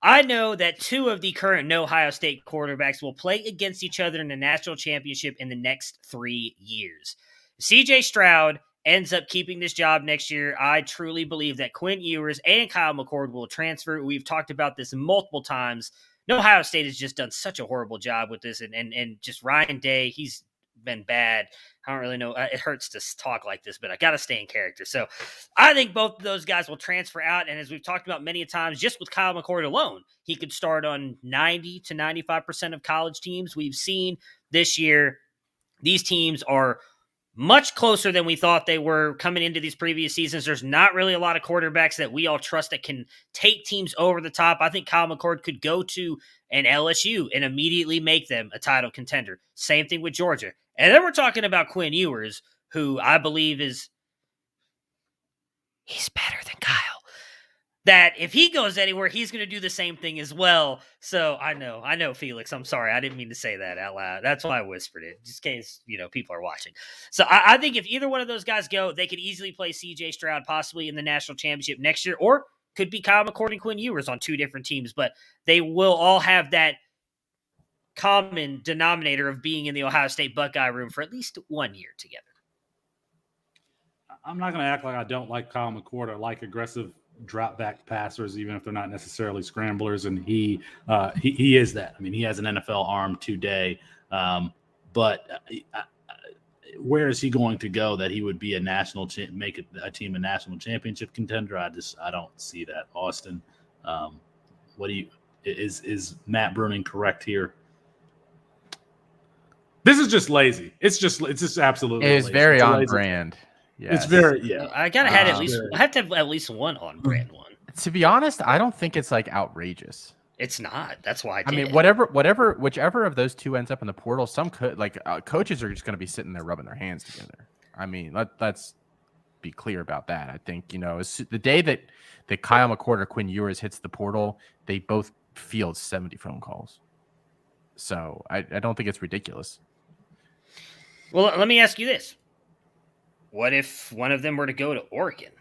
I know that 2 of the current No Ohio State quarterbacks will play against each other in the national championship in the next 3 years. CJ Stroud ends up keeping this job next year. I truly believe that Quinn Ewers and Kyle McCord will transfer. We've talked about this multiple times. No, Ohio State has just done such a horrible job with this, and just Ryan Day, he's been bad. I don't really know. It hurts to talk like this, but I got to stay in character. So I think both of those guys will transfer out, and as we've talked about many times, just with Kyle McCord alone, he could start on 90 to 95% of college teams. We've seen this year these teams are much closer than we thought they were coming into these previous seasons. There's not really a lot of quarterbacks that we all trust that can take teams over the top. I think Kyle McCord could go to an LSU and immediately make them a title contender. Same thing with Georgia. And then we're talking about Quinn Ewers, who I believe he's better than Kyle. That if he goes anywhere, he's going to do the same thing as well. So I know, Felix. I'm sorry. I didn't mean to say that out loud. That's why I whispered it, just in case, people are watching. So I think if either one of those guys go, they could easily play CJ Stroud possibly in the national championship next year, or could be Kyle McCord and Quinn Ewers on 2 different teams. But they will all have that common denominator of being in the Ohio State Buckeye room for at least 1 year together. I'm not going to act like I don't like Kyle McCord. I like aggressive drop back passers, even if they're not necessarily scramblers. And he is that. I mean, he has an NFL arm today. But where is he going to go that he would be make a team a national championship contender? I don't see that. Austin, is Matt Bruning correct here? This is just lazy. It's just absolutely. It is lazy. Very on brand. Yes. It's very I gotta have at least one on brand one. To be honest, I don't think it's outrageous. It's not. That's why I mean, whichever of those two ends up in the portal, some coaches are just going to be sitting there rubbing their hands together. I mean, let's be clear about that. I think, the day that Kyle McCord or Quinn Ewers hits the portal, they both field 70 phone calls. So I don't think it's ridiculous. Well, let me ask you this. What if one of them were to go to Oregon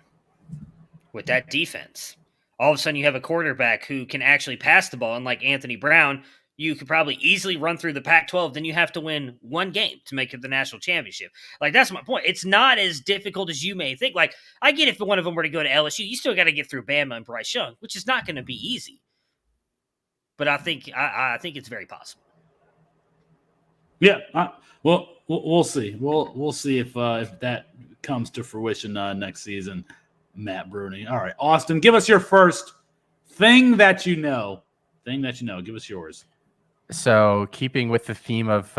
with that defense? All of a sudden you have a quarterback who can actually pass the ball, and like Anthony Brown, you could probably easily run through the Pac-12. Then you have to win one game to make it the national championship. Like, that's my point. It's not as difficult as you may think. Like, I get if one of them were to go to LSU, you still got to get through Bama and Bryce Young, which is not going to be easy. But I think it's very possible. Yeah. Well, we'll see. We'll see if that comes to fruition next season. Matt Bruni. All right, Austin, give us your first thing that you know. Give us yours. So, keeping with the theme of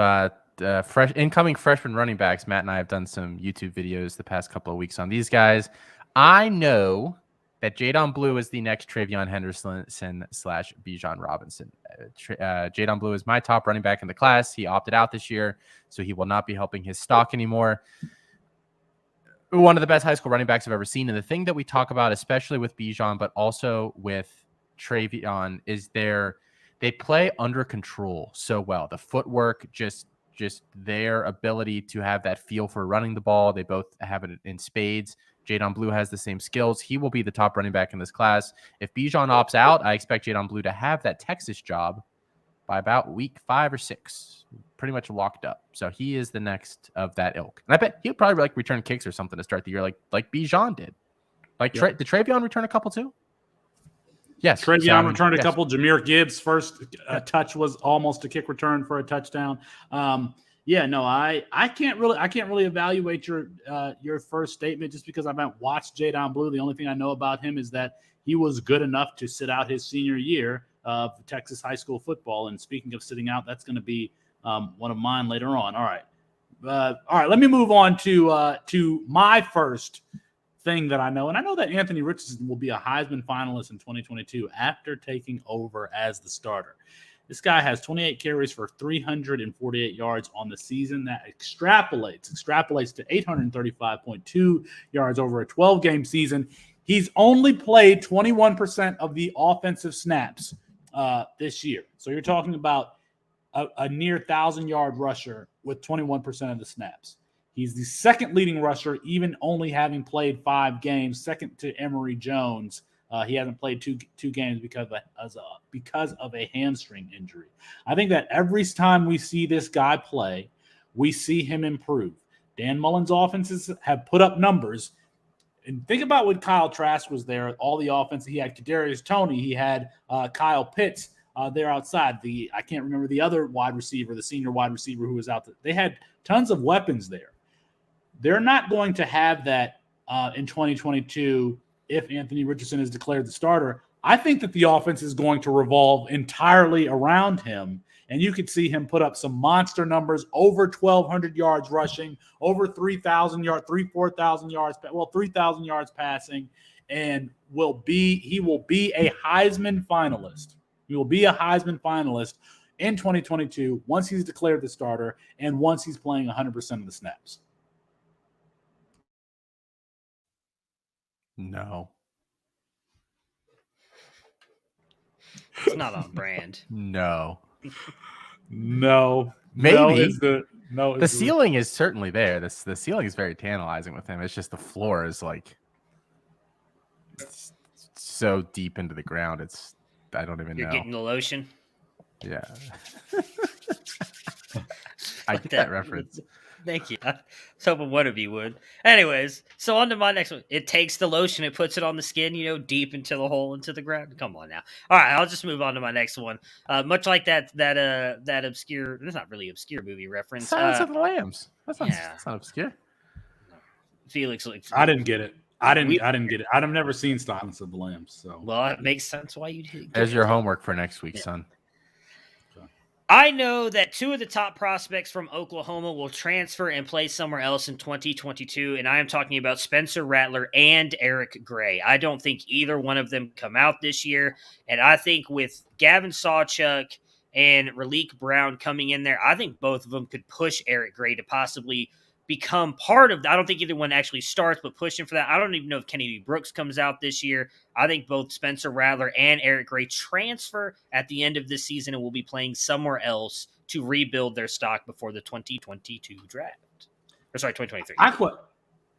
incoming freshman running backs, Matt and I have done some YouTube videos the past couple of weeks on these guys. I know that Jadon Blue is the next Travion Henderson / Bijan Robinson. Jadon Blue is my top running back in the class. He opted out this year, so he will not be helping his stock anymore. One of the best high school running backs I've ever seen. And the thing that we talk about, especially with Bijan, but also with Travion, is they play under control so well. The footwork, just their ability to have that feel for running the ball. They both have it in spades. Jadon Blue has the same skills. He will be the top running back in this class. If Bijan opts out, I expect Jadon Blue to have that Texas job by about week 5 or 6. Pretty much locked up. So he is the next of that ilk. And I bet he'll probably return kicks or something to start the year like Bijan did. Did Travion return a couple too? Yes. Travion returned a couple. Jameer Gibbs' first touch was almost a kick return for a touchdown. I can't really evaluate your first statement just because I haven't watched Jadon Blue. The only thing I know about him is that he was good enough to sit out his senior year of Texas high school football. And speaking of sitting out, that's going to be one of mine later on. All right. Let me move on to my first thing that I know. And I know that Anthony Richardson will be a Heisman finalist in 2022 after taking over as the starter. This guy has 28 carries for 348 yards on the season. That extrapolates to 835.2 yards over a 12-game season. He's only played 21% of the offensive snaps this year. So you're talking about a near 1,000-yard rusher with 21% of the snaps. He's the second leading rusher, even only having played 5 games, second to Emory Jones. He hasn't played two games because of a hamstring injury. I think that every time we see this guy play, we see him improve. Dan Mullen's offenses have put up numbers. And think about when Kyle Trask was there, all the offense. He had Kadarius Toney. He had Kyle Pitts there outside. I can't remember the other wide receiver, the senior wide receiver who was out there. They had tons of weapons there. They're not going to have that in 2022 if Anthony Richardson is declared the starter. I think that the offense is going to revolve entirely around him, and you could see him put up some monster numbers, over 1,200 yards rushing, over 3,000 yards, 4,000 yards, 3,000 yards passing, and he will be a Heisman finalist. He will be a Heisman finalist in 2022 once he's declared the starter and once he's playing 100% of the snaps. No. It's not on brand. No. No. Maybe. The ceiling is certainly there. The ceiling is very tantalizing with him. It's just the floor is it's so deep into the ground. I don't even know. You're getting the lotion? Yeah. I get that reference. Thank you. I was hoping one of you would. Anyways, so on to my next one. It takes the lotion, it puts it on the skin, deep into the hole, into the ground. Come on now. All right, I'll just move on to my next one. Much like that obscure, that's not really obscure movie reference. Silence of the Lambs. That's not obscure. Felix, I didn't get it. I didn't get it. I've never seen Silence of the Lambs. So well, it makes sense why you did. There's your homework for next week, son. I know that two of the top prospects from Oklahoma will transfer and play somewhere else in 2022, and I am talking about Spencer Rattler and Eric Gray. I don't think either one of them come out this year, and I think with Gavin Sawchuk and Raleek Brown coming in there, I think both of them could push Eric Gray to possibly become part of that. I don't think either one actually starts, but pushing for that. I don't even know if Kennedy Brooks comes out this year. I think both Spencer Rattler and Eric Gray transfer at the end of this season and will be playing somewhere else to rebuild their stock before the 2022 draft. Or sorry, 2023.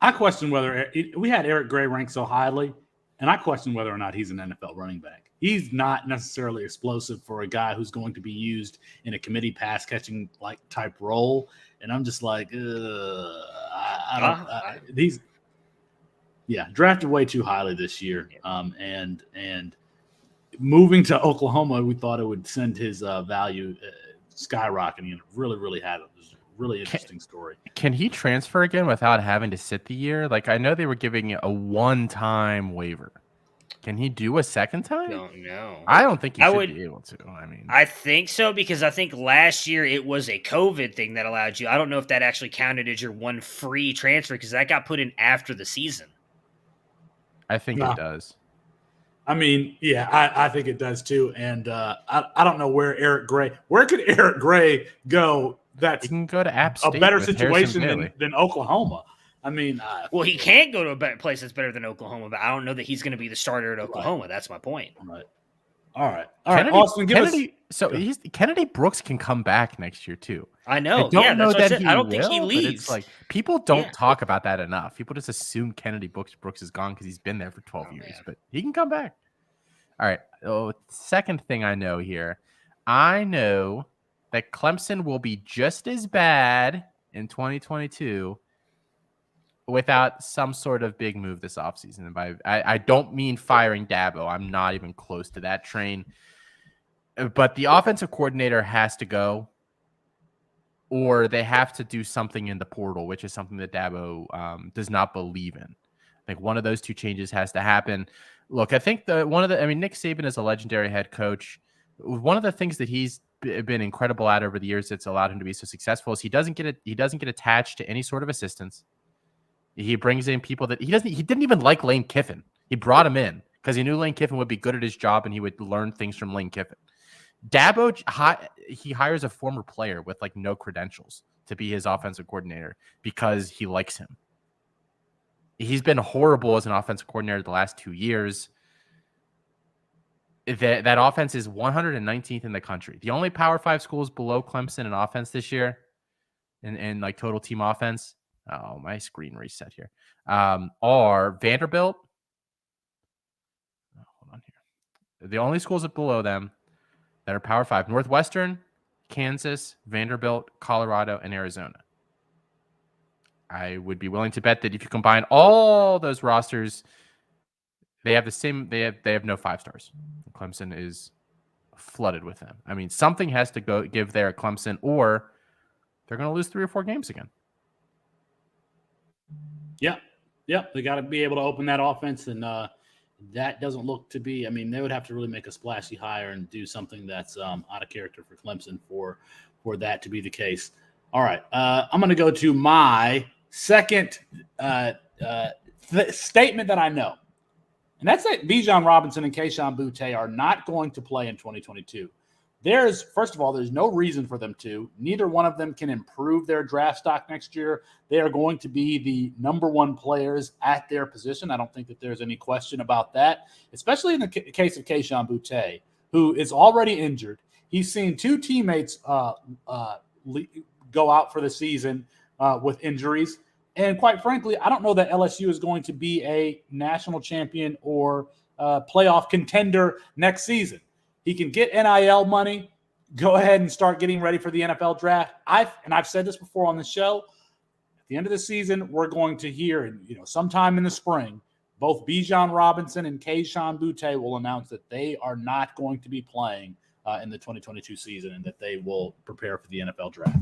I question whether we had Eric Gray ranked so highly, and I question whether or not he's an NFL running back. He's not necessarily explosive for a guy who's going to be used in a committee pass catching like type role. And I'm just like, he's drafted way too highly this year. And moving to Oklahoma, we thought it would send his value skyrocketing, and it really had it. It was a really interesting story. Can he transfer again without having to sit the year? Like, I know they were giving a one-time waiver. Can he do a second time? Don't know. I don't think he should be able to. I mean, I think so, because I think last year it was a COVID thing that allowed you. I don't know if that actually counted as your one free transfer, because that got put in after the season. I think it does. I mean, yeah, I think it does too. And I don't know where could Eric Gray go? He can go to App State, a better situation than Oklahoma. I mean, well, he can't go to a better place that's better than Oklahoma, but I don't know that he's going to be the starter at Oklahoma. Right. That's my point. Right. All right. Austin, Kennedy Brooks can come back next year too. I know. I don't know that I don't think he leaves. It's like people don't talk about that enough. People just assume Kennedy Brooks is gone because he's been there for 12 years, but he can come back. All right. Second thing I know here, I know that Clemson will be just as bad in 2022 without some sort of big move this offseason. And I don't mean firing Dabo. I'm not even close to that train. But the offensive coordinator has to go, or they have to do something in the portal, which is something that Dabo does not believe in. I think one of those two changes has to happen. Look, I think Nick Saban is a legendary head coach. One of the things that he's been incredible at over the years that's allowed him to be so successful is he doesn't get attached to any sort of assistants. He brings in people that he didn't even like Lane Kiffin. He brought him in because he knew Lane Kiffin would be good at his job and he would learn things from Lane Kiffin. Dabo, he hires a former player with like no credentials to be his offensive coordinator because he likes him. He's been horrible as an offensive coordinator the last 2 years. That offense is 119th in the country. The only Power 5 schools below Clemson in offense this year, in like total team offense. Oh, my screen reset here. Are Vanderbilt. Hold on here. The only schools below them that are Power 5: Northwestern, Kansas, Vanderbilt, Colorado, and Arizona. I would be willing to bet that if you combine all those rosters, they have the same. They have no 5 stars. Clemson is flooded with them. I mean, something has to give there at Clemson, or they're going to lose 3 or 4 games again. Yeah, they got to be able to open that offense, and that doesn't look to be. I mean, they would have to really make a splashy hire and do something that's out of character for Clemson for that to be the case. All right, I'm going to go to my second statement that I know, and that's that Bijan Robinson and Kayshon Boutte are not going to play in 2022. First of all, there's no reason for them to. Neither one of them can improve their draft stock next year. They are going to be the number 1 players at their position. I don't think that there's any question about that, especially in the case of Kayshon Boutte, who is already injured. He's seen 2 teammates go out for the season with injuries. And quite frankly, I don't know that LSU is going to be a national champion or playoff contender next season. He can get NIL money, go ahead and start getting ready for the NFL draft. I've said this before on the show. At the end of the season, we're going to hear, sometime in the spring, both Bijan Robinson and Kayshon Boutte will announce that they are not going to be playing in the 2022 season and that they will prepare for the NFL draft.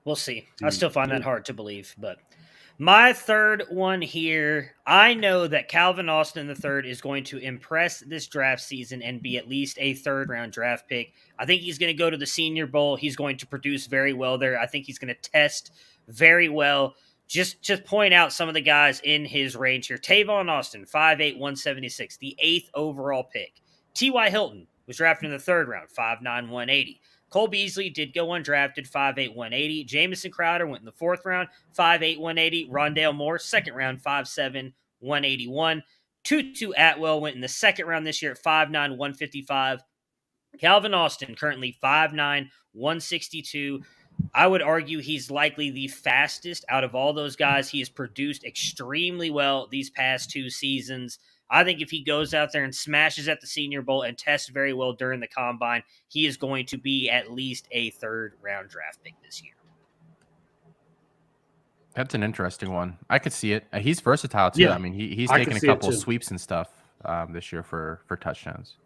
We'll see. I still find that hard to believe, but My third one here, I know that Calvin Austin III is going to impress this draft season and be at least a third-round draft pick. I think he's going to go to the Senior Bowl. He's going to produce very well there. I think he's going to test very well. Just point out some of the guys in his range here. Tavon Austin, 5'8", 176, the 8th overall pick. T.Y. Hilton was drafted in the third round, 5'9", 180. Cole Beasley did go undrafted, 5'8", 180. Jamison Crowder went in the fourth round, 5'8", 180. Rondale Moore, second round, 5'7", 181. Tutu Atwell went in the second round this year at 5'9", 155. Calvin Austin, currently 5'9", 162. I would argue he's likely the fastest out of all those guys. He has produced extremely well these past 2 seasons. I think if he goes out there and smashes at the Senior Bowl and tests very well during the Combine, he is going to be at least a third-round draft pick this year. That's an interesting one. I could see it. He's versatile, too. Yeah, I mean, he's taken a couple sweeps and stuff this year for touchdowns.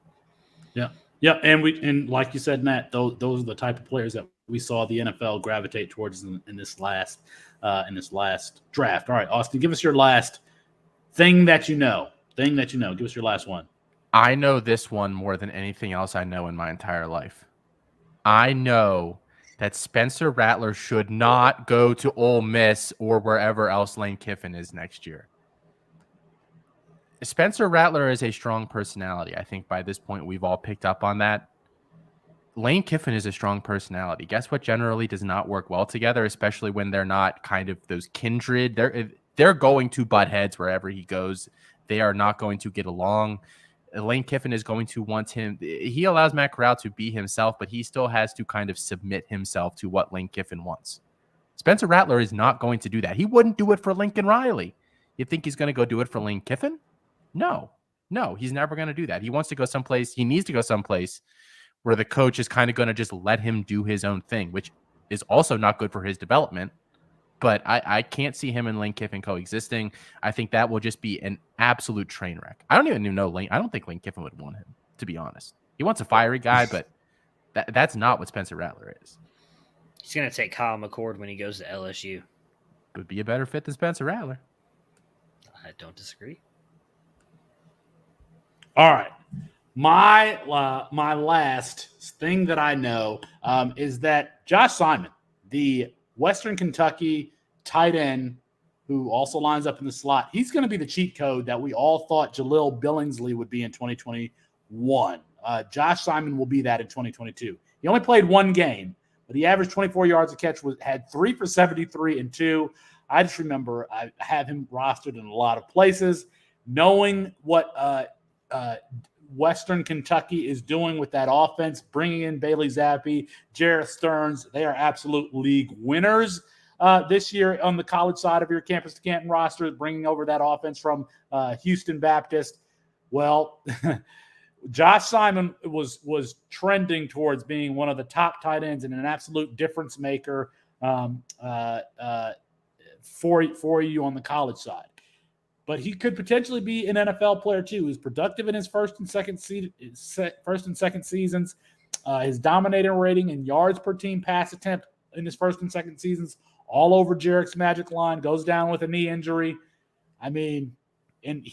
Yeah. Yeah, and like you said, Matt, those are the type of players that we saw the NFL gravitate towards in this last draft. All right, Austin, give us your last thing that you know. Give us your last one. I know this one more than anything else I know in my entire life. I know that Spencer Rattler should not go to Ole Miss or wherever else Lane Kiffin is next year. Spencer Rattler is a strong personality. I think by this point we've all picked up on that. Lane Kiffin is a strong personality. Guess what generally does not work well together, especially when they're not kind of those kindred. They're going to butt heads wherever he goes. They are not going to get along. Lane Kiffin is going to want him. He allows Matt Corral to be himself, but he still has to kind of submit himself to what Lane Kiffin wants. Spencer Rattler is not going to do that. He wouldn't do it for Lincoln Riley. You think he's going to go do it for Lane Kiffin? No, he's never going to do that. He wants to go someplace. He needs to go someplace where the coach is kind of going to just let him do his own thing, which is also not good for his development. But I can't see him and Lane Kiffin coexisting. I think that will just be an absolute train wreck. I don't even know Lane. I don't think Lane Kiffin would want him, to be honest. He wants a fiery guy, but that's not what Spencer Rattler is. He's going to take Kyle McCord when he goes to LSU. Would be a better fit than Spencer Rattler. I don't disagree. All right. My last thing that I know is that Josh Simon, the Western Kentucky tight end who also lines up in the slot, he's going to be the cheat code that we all thought Jaleel Billingsley would be in 2021. Josh Simon will be that in 2022. He only played 1 game, but he averaged 24 yards a catch, had 3 for 73 and 2. I just remember I have him rostered in a lot of places. Knowing what Western Kentucky is doing with that offense, bringing in Bailey Zappi, Jarrett Stearns. They are absolute league winners this year on the college side of your Campus to Canton roster, bringing over that offense from Houston Baptist. Well, Josh Simon was trending towards being one of the top tight ends and an absolute difference maker for you on the college side. But he could potentially be an NFL player too. He's productive in his first and second seasons. His dominating rating in yards per team pass attempt in his first and second seasons, all over Jarek's magic line, goes down with a knee injury. I mean, and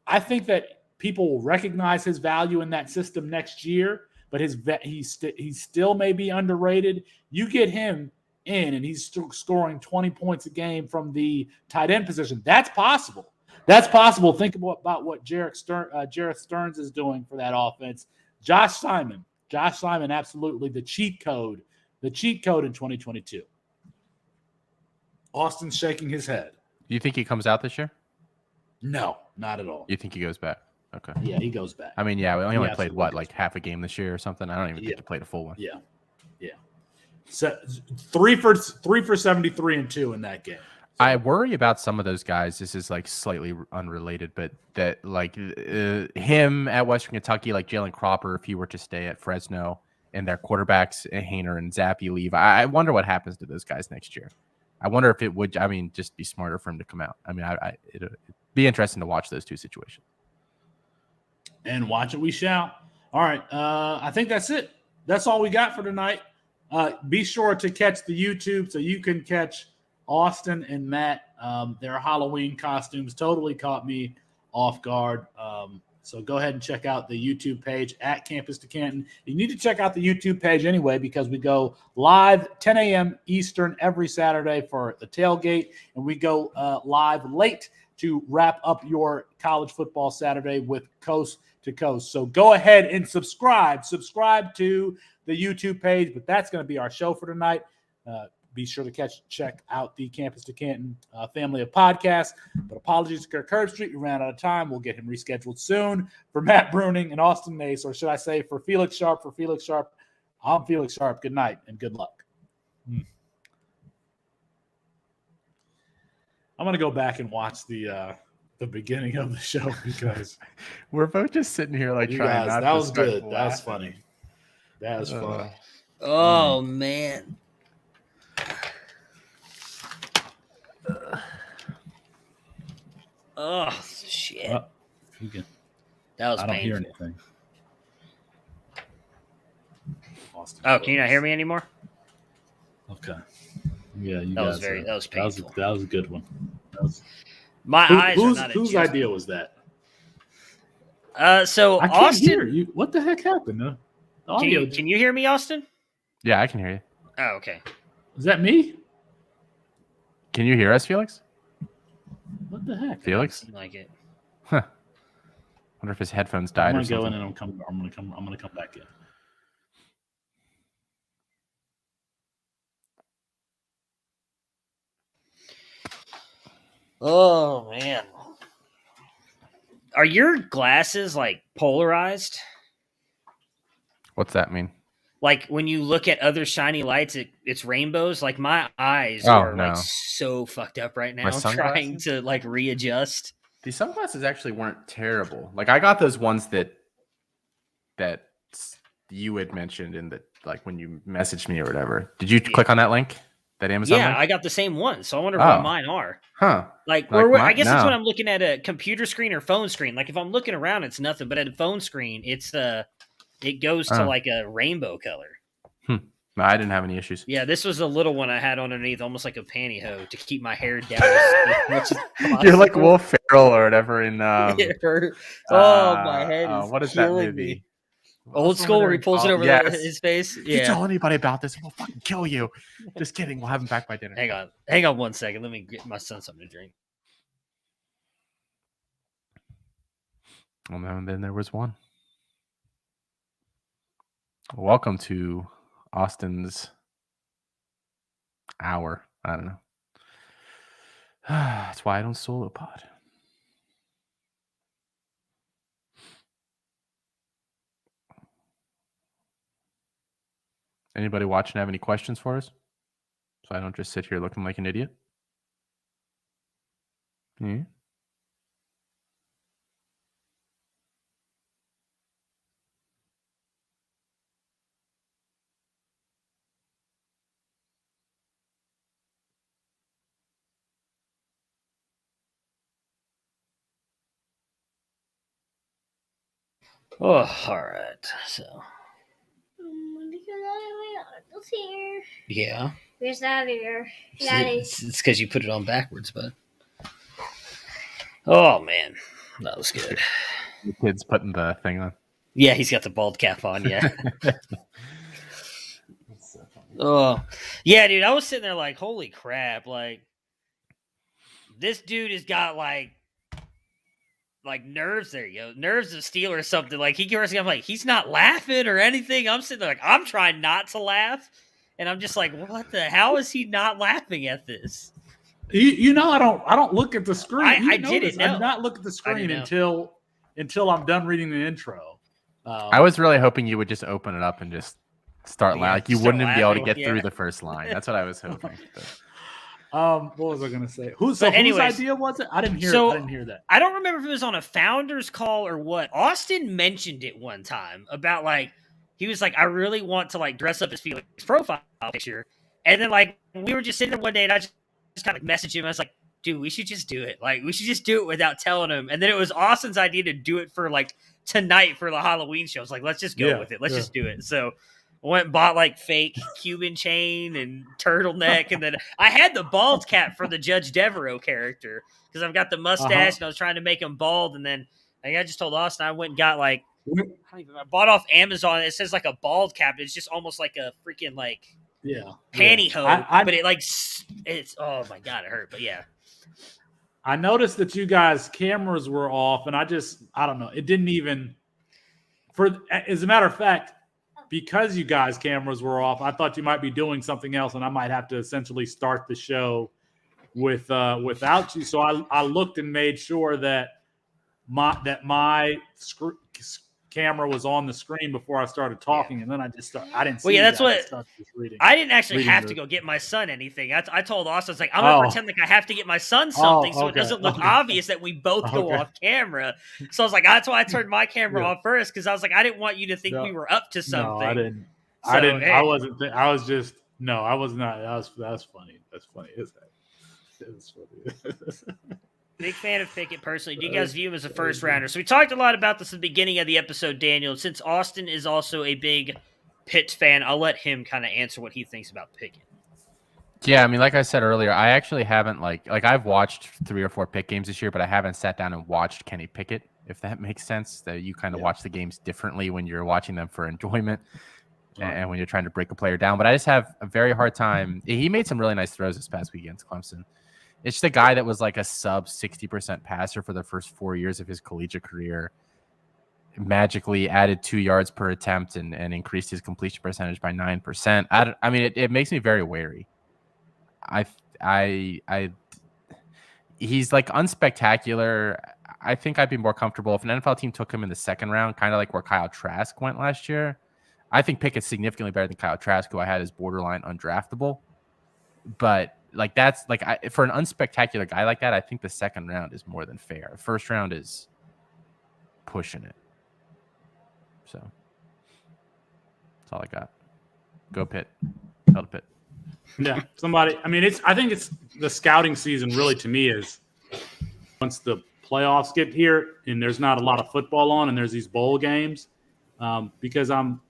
I think that people will recognize his value in that system next year, but he still may be underrated. You get him in and he's still scoring 20 points a game from the tight end position. That's possible. Think about what Jarrett Stearns is doing for that offense. Josh Simon, absolutely the cheat code in 2022. Austin's shaking his head. Do you think he comes out this year? No, not at all. You think he goes back? Okay. Yeah, he goes back. I mean, yeah, we only played like half a game this year or something. I don't even think he played a full one. Yeah. So 3 for 73 and 2 in that game. I worry about some of those guys. This is like slightly unrelated, but that like him at Western Kentucky, like Jalen Cropper, if he were to stay at Fresno and their quarterbacks, Hainer and Zappi leave, I wonder what happens to those guys next year. I wonder if it would, just be smarter for him to come out. I mean, it'd be interesting to watch those two situations. And watch it we shall. All right. I think that's it. That's all we got for tonight. Be sure to catch the YouTube so you can catch Austin and Matt, their Halloween costumes totally caught me off guard. So go ahead and check out the YouTube page at Campus to Canton. You need to check out the YouTube page anyway because we go live 10 a.m. Eastern every Saturday for the tailgate, and we go live late to wrap up your college football Saturday with Coast to Coast. So go ahead and subscribe to the YouTube page, but that's going to be our show for tonight. Be sure to check out the Campus to Canton family of podcasts. But apologies to Kirk Herbstreit. We ran out of time. We'll get him rescheduled soon. For Matt Bruning and Austin Nace, or should I say for Felix Sharp, I'm Felix Sharp. Good night and good luck. I'm going to go back and watch the beginning of the show because we're both just sitting here like trying not to. That was good. That was funny. That was fun. Oh, man. Oh, shit. Well, that was I don't hear painful. anything. Austin Oh, can you not hear me anymore? Okay. Yeah, you That was guys very. are- That was painful. That was a good one. That was, My eyes are not whose adjusted. idea was that? So I can't Austin, hear you. What the heck happened? The can audio. you hear me, Austin? Yeah, I can hear you. Oh, okay. Is that me? Can you hear us, Felix? What the heck? Felix? Seemed like it. Huh. Wonder if his headphones I'm died or gonna something. go in and I'm gonna come back in. Oh man, are your glasses like polarized? What's that mean? Like when you look at other shiny lights, it's rainbows. Like my eyes Oh, are no. like so fucked up right now. My I'm trying sunglasses? to like readjust. These sunglasses actually weren't terrible. Like I got those ones that you had mentioned in the like when you messaged me or whatever. Did you click on that link? That Amazon Yeah, link? I got the same one, so I wonder Oh. what mine are. Huh. Like, Like or I mine- guess it's no. when I'm looking at a computer screen or phone screen. Like if I'm looking around, it's nothing, but at a phone screen, it goes to Oh. like a rainbow color. No, I didn't have any issues. Yeah, this was the little one I had underneath, almost like a pantyhose to keep my hair down as much as You're like possible. Will Ferrell or whatever in It hurt. Oh, my head is what is that killing movie? me. Old school where he pulls it over his face. If you Yeah. tell anybody about this, we'll fucking kill you. Just kidding. We'll have him back by dinner. Hang on 1 second. Let me get my son something to drink. Well, and then there was one. Welcome to Austin's hour. I don't know. That's why I don't solo pod. Anybody watching have any questions for us? So I don't just sit here looking like an idiot. Yeah. Oh, all right. So, Here. yeah. Where's that here? Daddy. It's because you put it on backwards, bud. Oh, man. That was good. The kid's putting the thing on. Yeah, he's got the bald cap on, yeah. Oh, yeah, dude. I was sitting there like, holy crap. Like, this dude has got like nerves. There you go. Nerves of steel or something. Like, I'm like, he's not laughing or anything. I'm sitting there like, I'm trying not to laugh. And I'm just like, what the? How is he not laughing at this? You know, I don't look at the screen. I didn't know. I did not look at the screen until I'm done reading the intro. I was really hoping you would just open it up and just start laughing. Like you start wouldn't even be able to laughing, get through the first line. That's what I was hoping. But What was I going to say? But whose idea was it? I didn't hear. I didn't hear that. I don't remember if it was on a founder's call or what. Austin mentioned it one time about like he was like, I really want to like dress up as Felix profile picture, and then like we were just sitting there one day and I just kind of messaged him. I was like, dude, we should just do it. Like we should just do it without telling him. And then it was Austin's idea to do it for like tonight for the Halloween show. I was like, let's just go with it. Let's just do it. So Went and bought like fake Cuban chain and turtleneck, and then I had the bald cap for the Judge Devereaux character because I've got the mustache and I was trying to make him bald. And then I just told Austin I went and got like I bought off Amazon. It says like a bald cap. It's just almost like a freaking like pantyhose, but it like it's oh my god, it hurt. But yeah, I noticed that you guys' cameras were off, and I don't know. It didn't even as a matter of fact. Because you guys' cameras were off, I thought you might be doing something else, and I might have to essentially start the show without you. So I looked and made sure that my camera was on the screen before I started talking, and then I didn't see. Well, yeah, that's what reading. I didn't actually have to go get my son anything. I told Austin, I was like, I'm gonna pretend like I have to get my son something, so it doesn't look obvious that we both go off camera. So I was like, that's why I turned my camera off first, because I was like, I didn't want you to think we were up to something. No, I didn't. So, I didn't. Hey. I wasn't. I was just. No, I was not. That's funny. That's funny. It's funny. Big fan of Pickett personally. Do you guys view him as a first rounder? So we talked a lot about this at the beginning of the episode, Daniel. Since Austin is also a big Pitt fan, I'll let him kind of answer what he thinks about Pickett. Yeah, I mean, like I said earlier, I actually haven't like I've watched 3 or 4 Pitt games this year, but I haven't sat down and watched Kenny Pickett, if that makes sense. That you kind of watch the games differently when you're watching them for enjoyment and when you're trying to break a player down. But I just have a very hard time. He made some really nice throws this past week against Clemson. It's just a guy that was like a sub 60% passer for the first 4 years of his collegiate career. Magically added 2 yards per attempt and increased his completion percentage by 9%. I mean, it makes me very wary. He's like unspectacular. I think I'd be more comfortable if an NFL team took him in the second round, kind of like where Kyle Trask went last year. I think Pickett's significantly better than Kyle Trask, who I had as borderline undraftable. But like that's like for an unspectacular guy like that, I think the second round is more than fair. First round is pushing it. So that's all I got. Go Pitt. Hell to Pitt. Yeah, somebody. I mean, I think it's the scouting season. Really, to me, is once the playoffs get here and there's not a lot of football on, and there's these bowl games, because I'm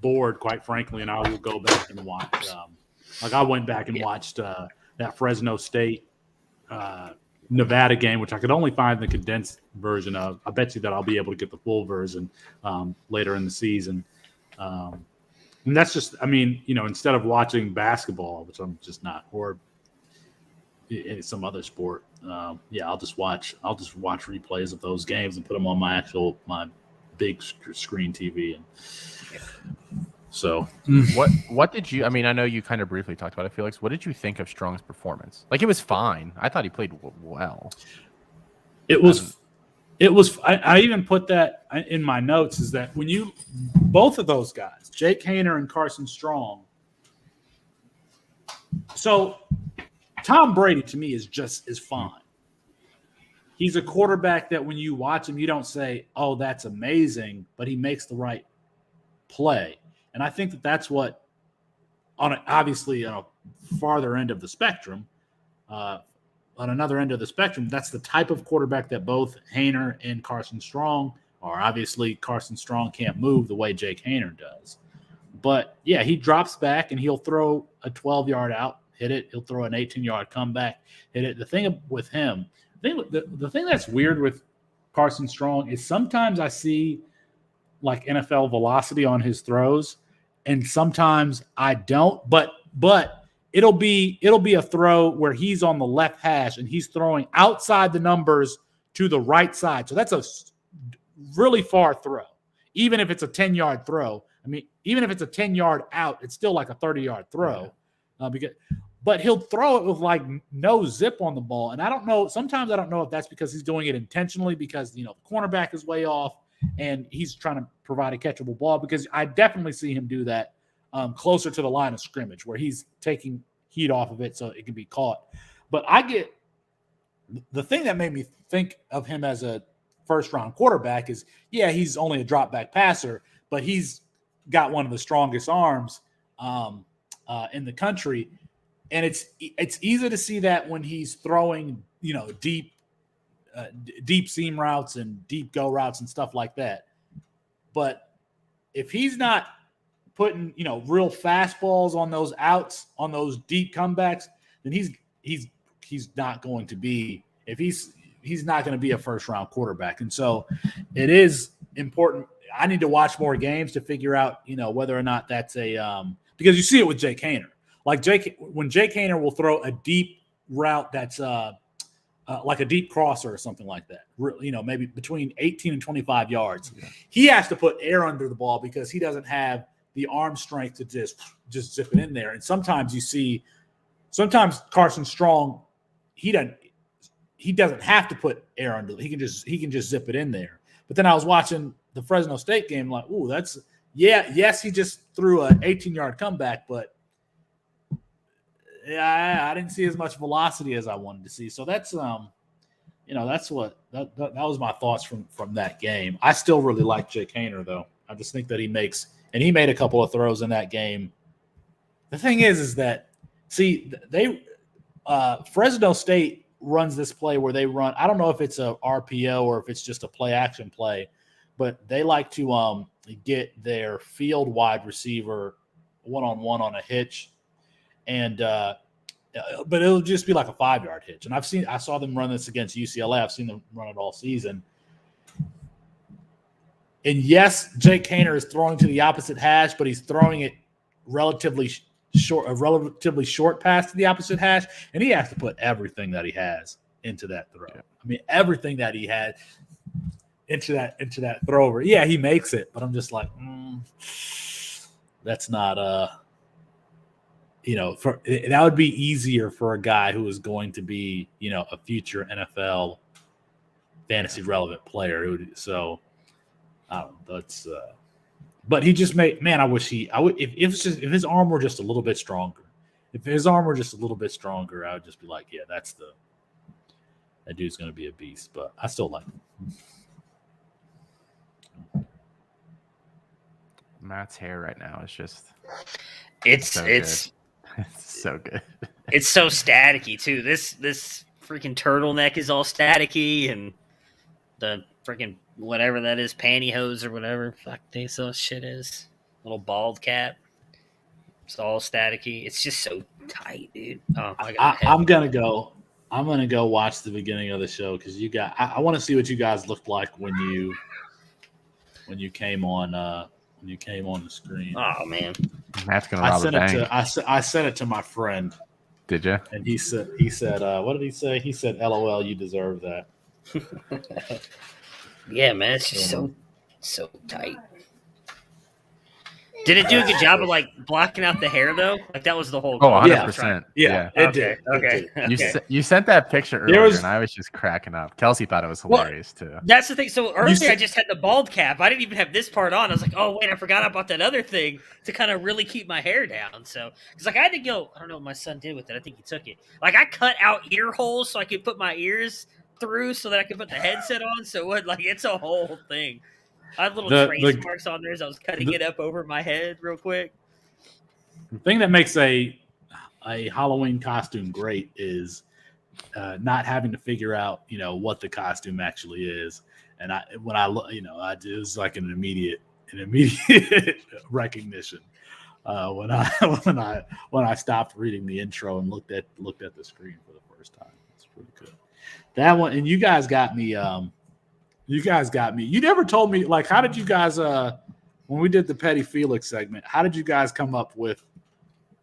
bored, quite frankly, and I will go back and watch. Like I went back and watched that Fresno State Nevada game, which I could only find the condensed version of. I bet you that I'll be able to get the full version later in the season. And that's just, I mean, instead of watching basketball, which I'm just not, or some other sport, I'll just watch replays of those games and put them on my big screen TV. And so, what did you? I mean, I know you kind of briefly talked about it, Felix. What did you think of Strong's performance? Like, it was fine. I thought he played well. It was. I even put that in my notes. Is that when both of those guys, Jake Haener and Carson Strong. So, Tom Brady to me is fine. He's a quarterback that when you watch him, you don't say, "Oh, that's amazing," but he makes the right play. And I think that's what, obviously on a farther end of the spectrum, on another end of the spectrum, that's the type of quarterback that both Haener and Carson Strong are. Obviously, Carson Strong can't move the way Jake Haener does. But, yeah, he drops back and he'll throw a 12-yard out, hit it. He'll throw an 18-yard comeback, hit it. The thing with him, the thing that's weird with Carson Strong is sometimes I see like NFL velocity on his throws, and sometimes I don't. But it'll be a throw where he's on the left hash and he's throwing outside the numbers to the right side. So that's a really far throw, even if it's a 10-yard throw. I mean, even if it's a 10-yard out, it's still like a 30-yard throw. But he'll throw it with like no zip on the ball. And I don't know. Sometimes I don't know if that's because he's doing it intentionally because, the cornerback is way off and he's trying to provide a catchable ball, because I definitely see him do that closer to the line of scrimmage where he's taking heat off of it so it can be caught. But the thing that made me think of him as a first-round quarterback is, yeah, he's only a drop-back passer, but he's got one of the strongest arms in the country. And it's easy to see that when he's throwing, deep seam routes and deep go routes and stuff like that. But if he's not putting, real fastballs on those outs, on those deep comebacks, then he's not going to be, if he's not going to be a first round quarterback. And so it is important. I need to watch more games to figure out, whether or not that's because you see it with Jake Haener. Like when Jake Haener will throw a deep route that's like a deep crosser or something like that, maybe between 18 and 25 yards. He has to put air under the ball because he doesn't have the arm strength to just zip it in there. And sometimes Carson Strong, he doesn't have to put air under. He can just zip it in there. But then I was watching the Fresno State game, like, ooh, yes, he just threw an 18-yard comeback, but I didn't see as much velocity as I wanted to see. So that's that's what that was my thoughts from that game. I still really like Jake Haener, though. I just think that he made a couple of throws in that game. The thing is that Fresno State runs this play where they run. I don't know if it's a RPO or if it's just a play action play, but they like to get their field wide receiver one-on-one on a hitch, and but it'll just be like a 5-yard hitch. And I saw them run this against UCLA. I've seen them run it all season. And yes, Jake Haener is throwing to the opposite hash, but he's throwing it relatively short pass to the opposite hash, and he has to put everything that he has into that throw. Yeah. I mean, everything that he had into that throw over. Yeah, he makes it, but I'm just like, that's not that would be easier for a guy who is going to be, a future NFL fantasy relevant player. So I don't know. That's but he just made, man, I wish if his arm were just a little bit stronger. If his arm were just a little bit stronger, I would just be like, yeah, that dude's going to be a beast. But I still like him. Matt's hair right now is just it's so good. It's so staticky too. This freaking turtleneck is all staticky, and the freaking whatever that is, pantyhose or whatever fuck this shit is, little bald cap. It's all staticky. It's just so tight, dude. Oh, I'm gonna go watch the beginning of the show because I want to see what you guys looked like when you came on the screen. Oh man, Matt's gonna rob a bank. I sent it to my friend. Did you? And he said, what did he say? He said, "LOL, you deserve that." Yeah, man, it's just so tight. Did it do a good job of blocking out the hair though? Like that was the whole. Oh, 100%. Yeah, it did. Okay. You sent that picture earlier, and I was just cracking up. Kelsey thought it was hilarious too. That's the thing. So earlier, I just had the bald cap. I didn't even have this part on. I was like, oh wait, I forgot about that other thing to kind of really keep my hair down. So because I had to go. I don't know what my son did with it. I think he took it. I cut out ear holes so I could put my ears through so that I could put the headset on. So it would it's a whole thing. I had little trace marks on there as I was cutting it up over my head real quick. The thing that makes a Halloween costume great is not having to figure out, what the costume actually is. And it was like an immediate recognition when I stopped reading the intro and looked at the screen for the first time. It's pretty good. That one, and you guys got me. You never told me, how did you guys, when we did the Petty Felix segment, how did you guys come up with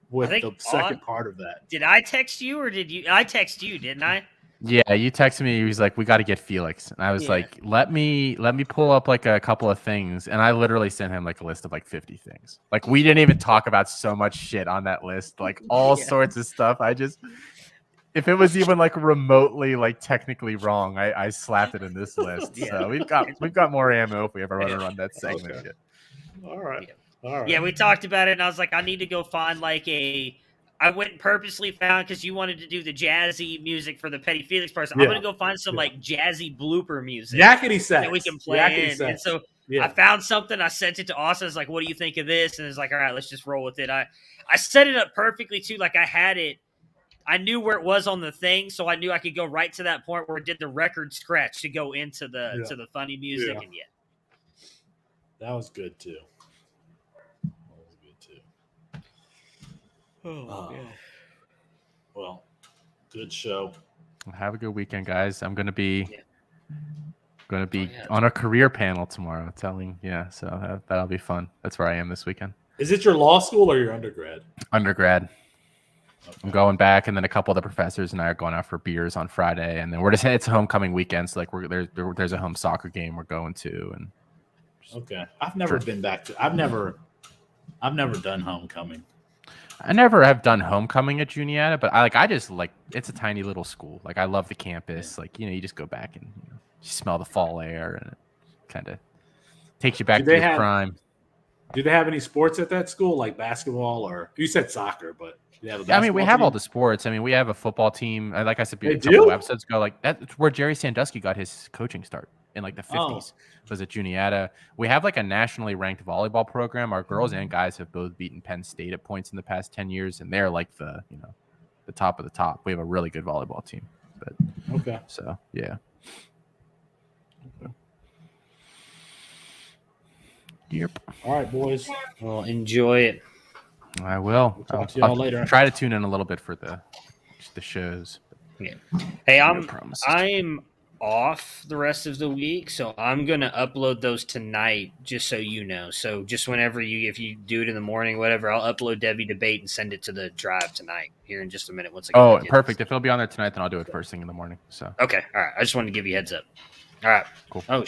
the second part of that? Did I text you or did you? I text you, didn't I? Yeah, you texted me. He was like, "We got to get Felix," and I was like, "Let me pull up a couple of things," and I literally sent him a list of 50 things. We didn't even talk about so much shit on that list, all sorts of stuff. If it was even remotely technically wrong, I slapped it in this list. Yeah. So we've got more ammo if we ever want to run that segment again. All right. Yeah, we talked about it, and I was like, I need to go find I went and purposely found because you wanted to do the jazzy music for the Petty Felix person. I'm gonna go find some jazzy blooper music. Yakety sax that we can play in. And so I found something. I sent it to Austin. I was like, "What do you think of this?" And it's like, "All right, let's just roll with it." I set it up perfectly too. I had it. I knew where it was on the thing, so I knew I could go right to that point where it did the record scratch to go into the funny music, and that was good too. Well, good show. Have a good weekend, guys. I'm gonna be yeah. on a career panel tomorrow. So that'll be fun. That's where I am this weekend. Is it your law school or your undergrad? Undergrad. Okay. I'm going back, and then a couple of the professors and I are going out for beers on Friday, and then it's homecoming weekend. So like there's a home soccer game we're going to, and Okay. I've never been back to. I've never done homecoming. I never have done homecoming at Juniata, but I just like it's a tiny little school. Like I love the campus. Like you just go back and you smell the fall air, and it kind of takes you back to your prime. Do they have any sports at that school, like basketball or you said soccer? But do they have a basketball I mean, we have team? all the sports. I mean, we have a football team. Like I said They a couple do? episodes ago, like that's where Jerry Sandusky got his coaching start in like the 50s. Was at Juniata. We have like a nationally ranked volleyball program. Our girls and guys have both beaten Penn State at points in the past 10 years, and they're like the top of the top. We have a really good volleyball team. But Okay. So yeah. Okay. Yep. All right, boys. Well, enjoy it. I will. We'll talk to y'all later. Try to tune in a little bit for the shows. Yeah. Hey, I'm promises. off the rest of the week, so I'm gonna upload those tonight, just so you know. So just whenever if you do it in the morning, whatever, I'll upload Devy Debate and send it to the drive tonight. Here in just a minute. Once I get perfect. If it'll be on there tonight, then I'll do it first thing in the morning. So okay, all right. I just wanted to give you a heads up. All right, cool. Oh.